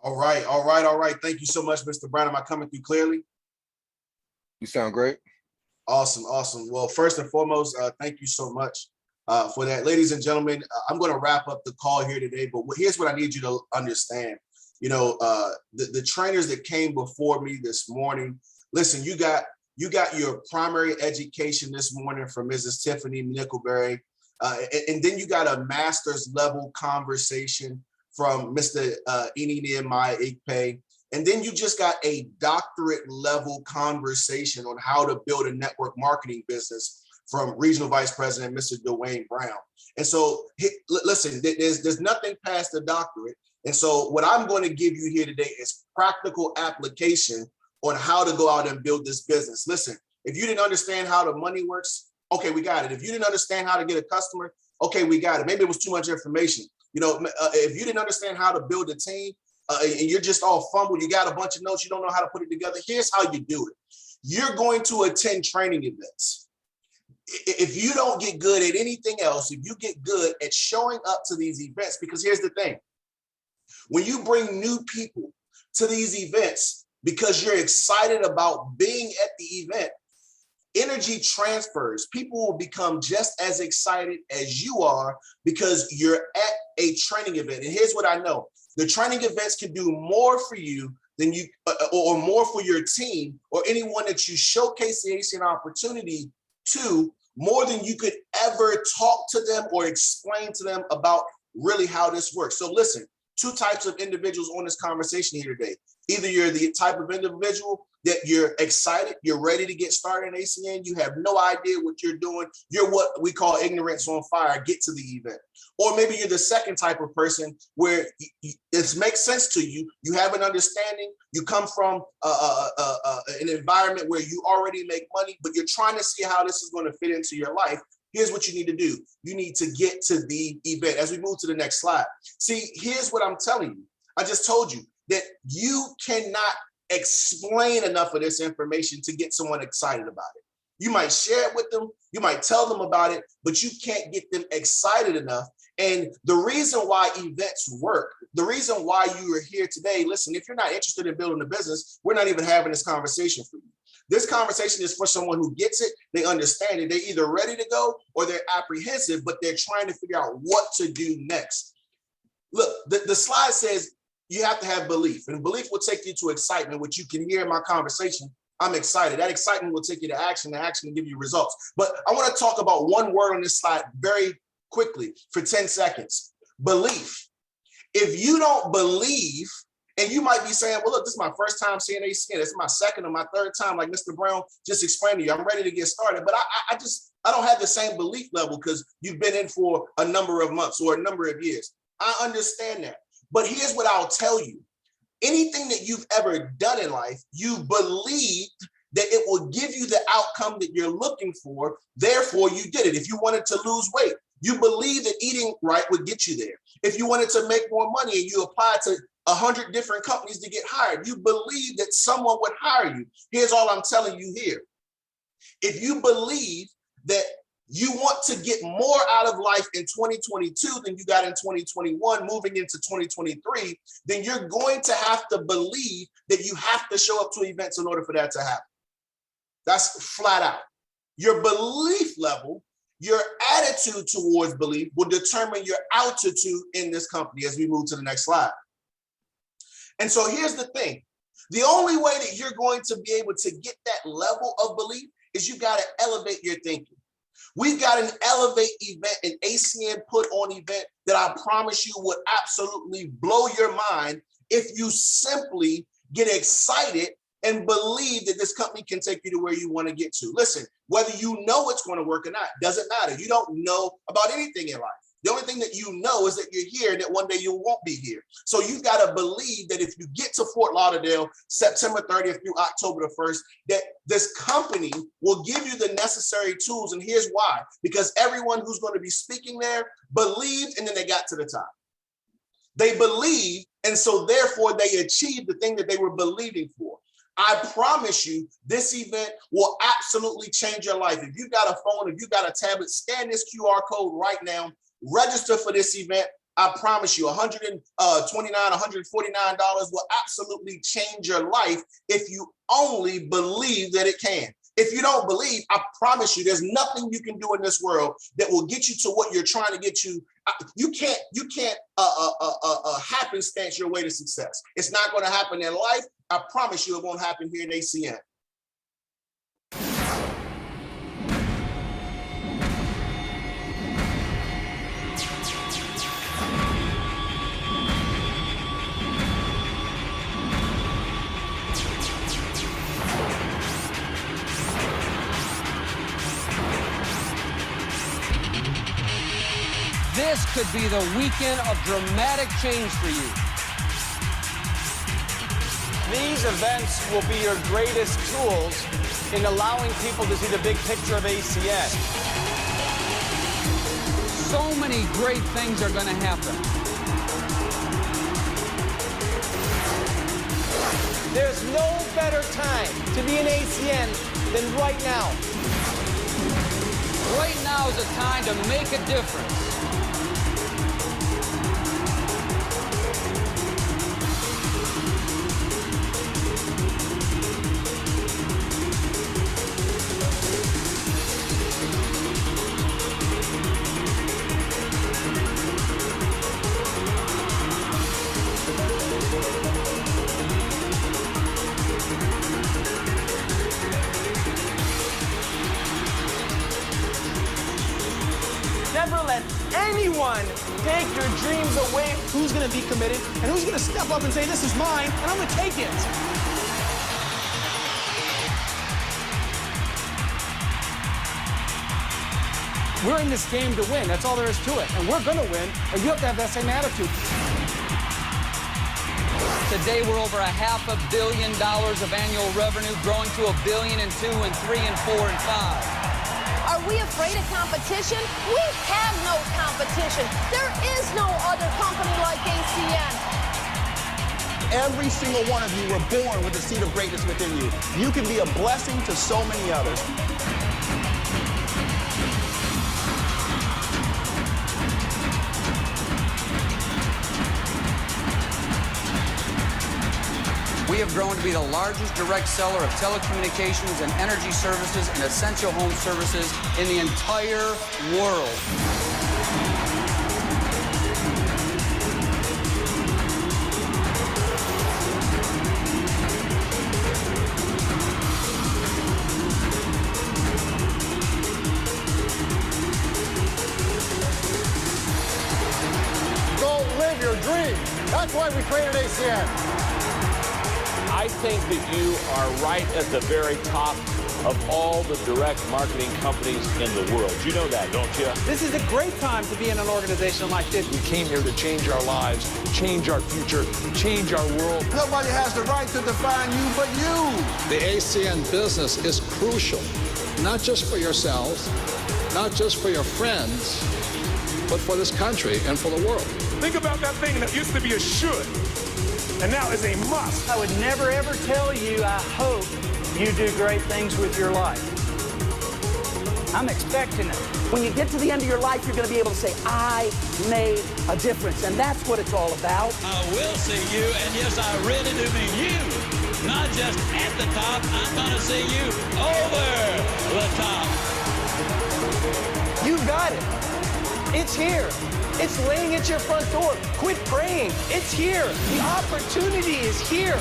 All right. Thank you so much, Mr. Brown. Am I coming through clearly? You sound great. Awesome. Well, first and foremost, thank you so much for that. Ladies and gentlemen, I'm going to wrap up the call here today, but here's what I need you to understand. You know, the trainers that came before me this morning, listen, you got your primary education this morning from Mrs. Tiffany NICKLEBERRY, and then you got a master's level conversation from Mr. Nehemiah Ikpe. And then you just got a doctorate level conversation on how to build a network marketing business from Regional Vice President, Mr. Dwayne Brown. And so, listen, there's nothing past the doctorate. And so what I'm going to give you here today is practical application on how to go out and build this business. Listen, if you didn't understand how the money works, okay, we got it. If you didn't understand how to get a customer, okay, we got it. Maybe it was too much information. You know, if you didn't understand how to build a team and you're just all fumbled, you got a bunch of notes, you don't know how to put it together, here's how you do it. You're going to attend training events. If you don't get good at anything else, if you get good at showing up to these events, because here's the thing, when you bring new people to these events because you're excited about being at the event, energy transfers. People will become just as excited as you are because you're at a training event. And here's what I know. The training events can do more for you than you, or more for your team or anyone that you showcase the ACN opportunity to, more than you could ever talk to them or explain to them about really how this works. So listen, two types of individuals on this conversation here today. Either you're the type of individual that you're excited, you're ready to get started in ACN, you have no idea what you're doing, you're what we call ignorance on fire, get to the event. Or maybe you're the second type of person where it makes sense to you, you have an understanding, you come from an environment where you already make money, but you're trying to see how this is going to fit into your life. Here's what you need to do. You need to get to the event. As we move to the next slide. See, here's what I'm telling you. I just told you that you cannot explain enough of this information to get someone excited about it. You might share it with them, you might tell them about it, but you can't get them excited enough. And the reason why events work, the reason why you are here today, listen, if you're not interested in building a business, we're not even having this conversation for you. This conversation is for someone who gets it, they understand it, they're either ready to go or they're apprehensive, but they're trying to figure out what to do next. Look, the slide says you have to have belief, and belief will take you to excitement, which you can hear in my conversation. I'm excited. That excitement will take you to action, and action will give you results. But I want to talk about one word on this slide very quickly for 10 seconds. Belief. If you don't believe, and you might be saying, well, look, this is my first time seeing ACN. This is my second or my third time, like Mr. Brown just explained to you. I'm ready to get started, but I don't have the same belief level because you've been in for a number of months or a number of years. I understand that. But here's what I'll tell you. Anything that you've ever done in life, you believed that it will give you the outcome that you're looking for. Therefore, you did it. If you wanted to lose weight, you believed that eating right would get you there. If you wanted to make more money and you applied to 100 different companies to get hired, you believe that someone would hire you. Here's all I'm telling you here. If you believe that you want to get more out of life in 2022 than you got in 2021, moving into 2023, then you're going to have to believe that you have to show up to events in order for that to happen. That's flat out. Your belief level, your attitude towards belief will determine your altitude in this company as we move to the next slide. And so here's the thing. The only way that you're going to be able to get that level of belief is you got to elevate your thinking. We've got an Elevate event, an ACN put on event that I promise you would absolutely blow your mind if you simply get excited and believe that this company can take you to where you want to get to. Listen, whether you know it's going to work or not, doesn't matter. You don't know about anything in life. The only thing that you know is that you're here and that one day you won't be here. So you got to believe that if you get to Fort Lauderdale, September 30th through October the 1st, that this company will give you the necessary tools. And here's why, because everyone who's going to be speaking there believed, and then they got to the top. They believed, and so therefore they achieved the thing that they were believing for. I promise you, this event will absolutely change your life. If you got a phone, if you got a tablet, scan this QR code right now, register for this event. I promise you, $129, $149 will absolutely change your life if you only believe that it can. If you don't believe, I promise you, there's nothing you can do in this world that will get you to what you're trying to get you. You can't happenstance your way to success. It's not going to happen in life. I promise you, it won't happen here in ACN. This could be the weekend of dramatic change for you. These events will be your greatest tools in allowing people to see the big picture of ACN. So many great things are going to happen. There's no better time to be in ACN than right now. Right now is a time to make a difference. Never let anyone take your dreams away. Who's going to be committed and who's going to step up and say, this is mine, and I'm going to take it. We're in this game to win. That's all there is to it. And we're going to win, and you have to have that same attitude. Today, we're over $500 million of annual revenue, growing to $1 billion in 2 and 3 and 4 and 5. Are we afraid of competition? We have no competition. There is no other company like ACN. Every single one of you were born with the seed of greatness within you. You can be a blessing to so many others. We have grown to be the largest direct seller of telecommunications and energy services and essential home services in the entire world. Go live your dream. That's why we created ACN. I think that you are right at the very top of all the direct marketing companies in the world. You know that, don't you? This is a great time to be in an organization like this. We came here to change our lives, change our future, change our world. Nobody has the right to define you but you. The ACN business is crucial, not just for yourselves, not just for your friends, but for this country and for the world. Think about that thing that used to be a should, and now is a must. I would never, ever tell you, I hope you do great things with your life. I'm expecting it. When you get to the end of your life, you're going to be able to say, I made a difference. And that's what it's all about. I will see you, and yes, I really do mean you. Not just at the top, I'm going to see you over the top. You got it. It's here. It's laying at your front door. Quit praying. It's here. The opportunity is here.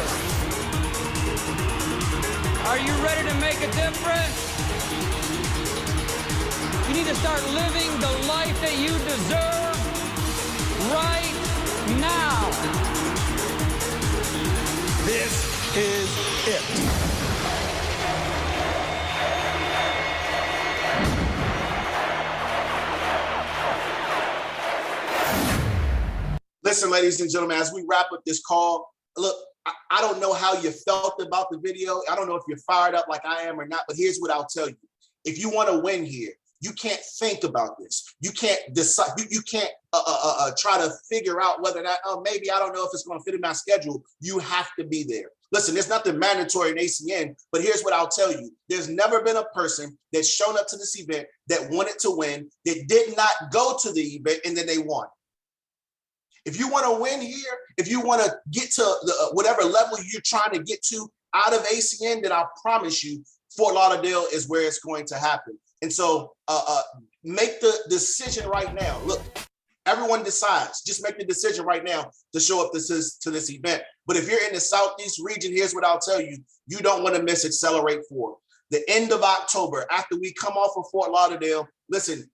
Are you ready to make a difference? You need to start living the life that you deserve right now. This is it. listen, ladies and gentlemen, as we wrap up this call, look, I don't know how you felt about the video. I don't know if you're fired up like I am or not, but here's what I'll tell you. If you want to win here, you can't think about this. You can't decide. You can't try to figure out whether or not, oh, maybe I don't know if it's going to fit in my schedule. You have to be there. Listen, there's nothing mandatory in ACN, but here's what I'll tell you. There's never been a person that's shown up to this event that wanted to win, that did not go to the event, and then they won. If you want to win here, if you want to get to the, whatever level you're trying to get to out of ACN, then I promise you, Fort Lauderdale is where it's going to happen. And so make the decision right now. Look, everyone decides. Just make the decision right now to show up to this event. But if you're in the Southeast region, here's what I'll tell you. You don't want to miss Accelerate 4. The end of October, after we come off of Fort Lauderdale, listen,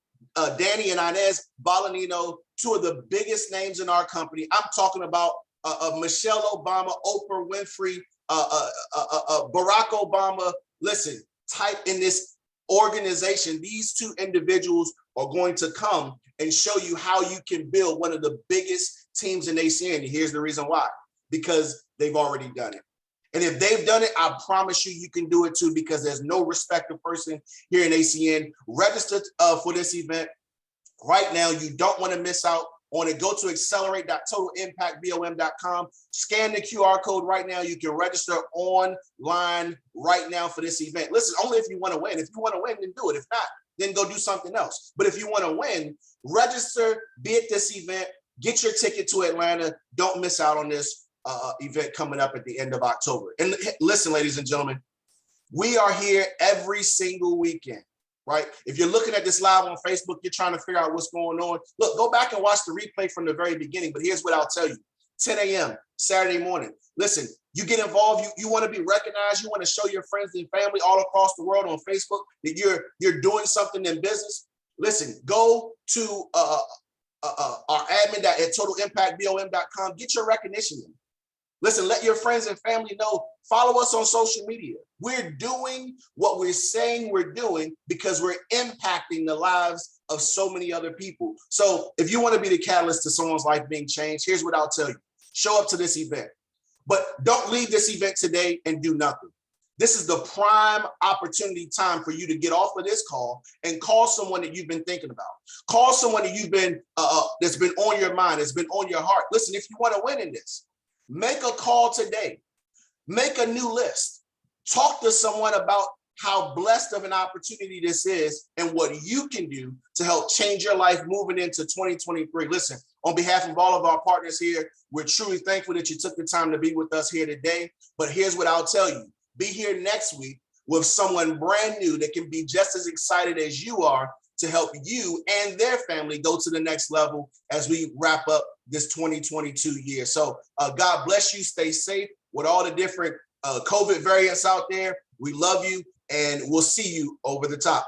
Danny and Inez Balanino, two of the biggest names in our company. I'm talking about Michelle Obama, Oprah Winfrey, Barack Obama. Listen, type in this organization. These two individuals are going to come and show you how you can build one of the biggest teams in ACN. And here's the reason why, because they've already done it. And if they've done it, I promise you, you can do it too, because there's no respected person here in ACN. Register for this event right now. You don't want to miss out on it. Go to accelerate.totalimpactbom.com. Scan the QR code right now. You can register online right now for this event. Listen, only if you want to win. If you want to win, then do it. If not, then go do something else. But if you want to win, register, be at this event, get your ticket to Atlanta. Don't miss out on this event coming up at the end of October. And listen, ladies and gentlemen, we are here every single weekend, right? If you're looking at this live on Facebook, you're trying to figure out what's going on. Look, go back and watch the replay from the very beginning. But here's what I'll tell you. 10 a.m. Saturday morning. Listen, you get involved. You want to be recognized. You want to show your friends and family all across the world on Facebook that you're doing something in business. Listen, go to our admin at totalimpactbom.com. Get your recognition in. Listen, let your friends and family know. Follow us on social media. We're doing what we're saying we're doing because we're impacting the lives of so many other people. So if you want to be the catalyst to someone's life being changed, here's what I'll tell you. Show up to this event. But don't leave this event today and do nothing. This is the prime opportunity time for you to get off of this call and call someone that you've been thinking about. Call someone that you've been that's been on your mind, that's been on your heart. Listen, if you want to win in this, make a call today. Make a new list. Talk to someone about how blessed of an opportunity this is and what you can do to help change your life moving into 2023. Listen, on behalf of all of our partners here, we're truly thankful that you took the time to be with us here today. But here's what I'll tell you. Be here next week with someone brand new that can be just as excited as you are to help you and their family go to the next level as we wrap up this 2022 year. So God bless you. Stay safe with all the different COVID variants out there. We love you, and we'll see you over the top.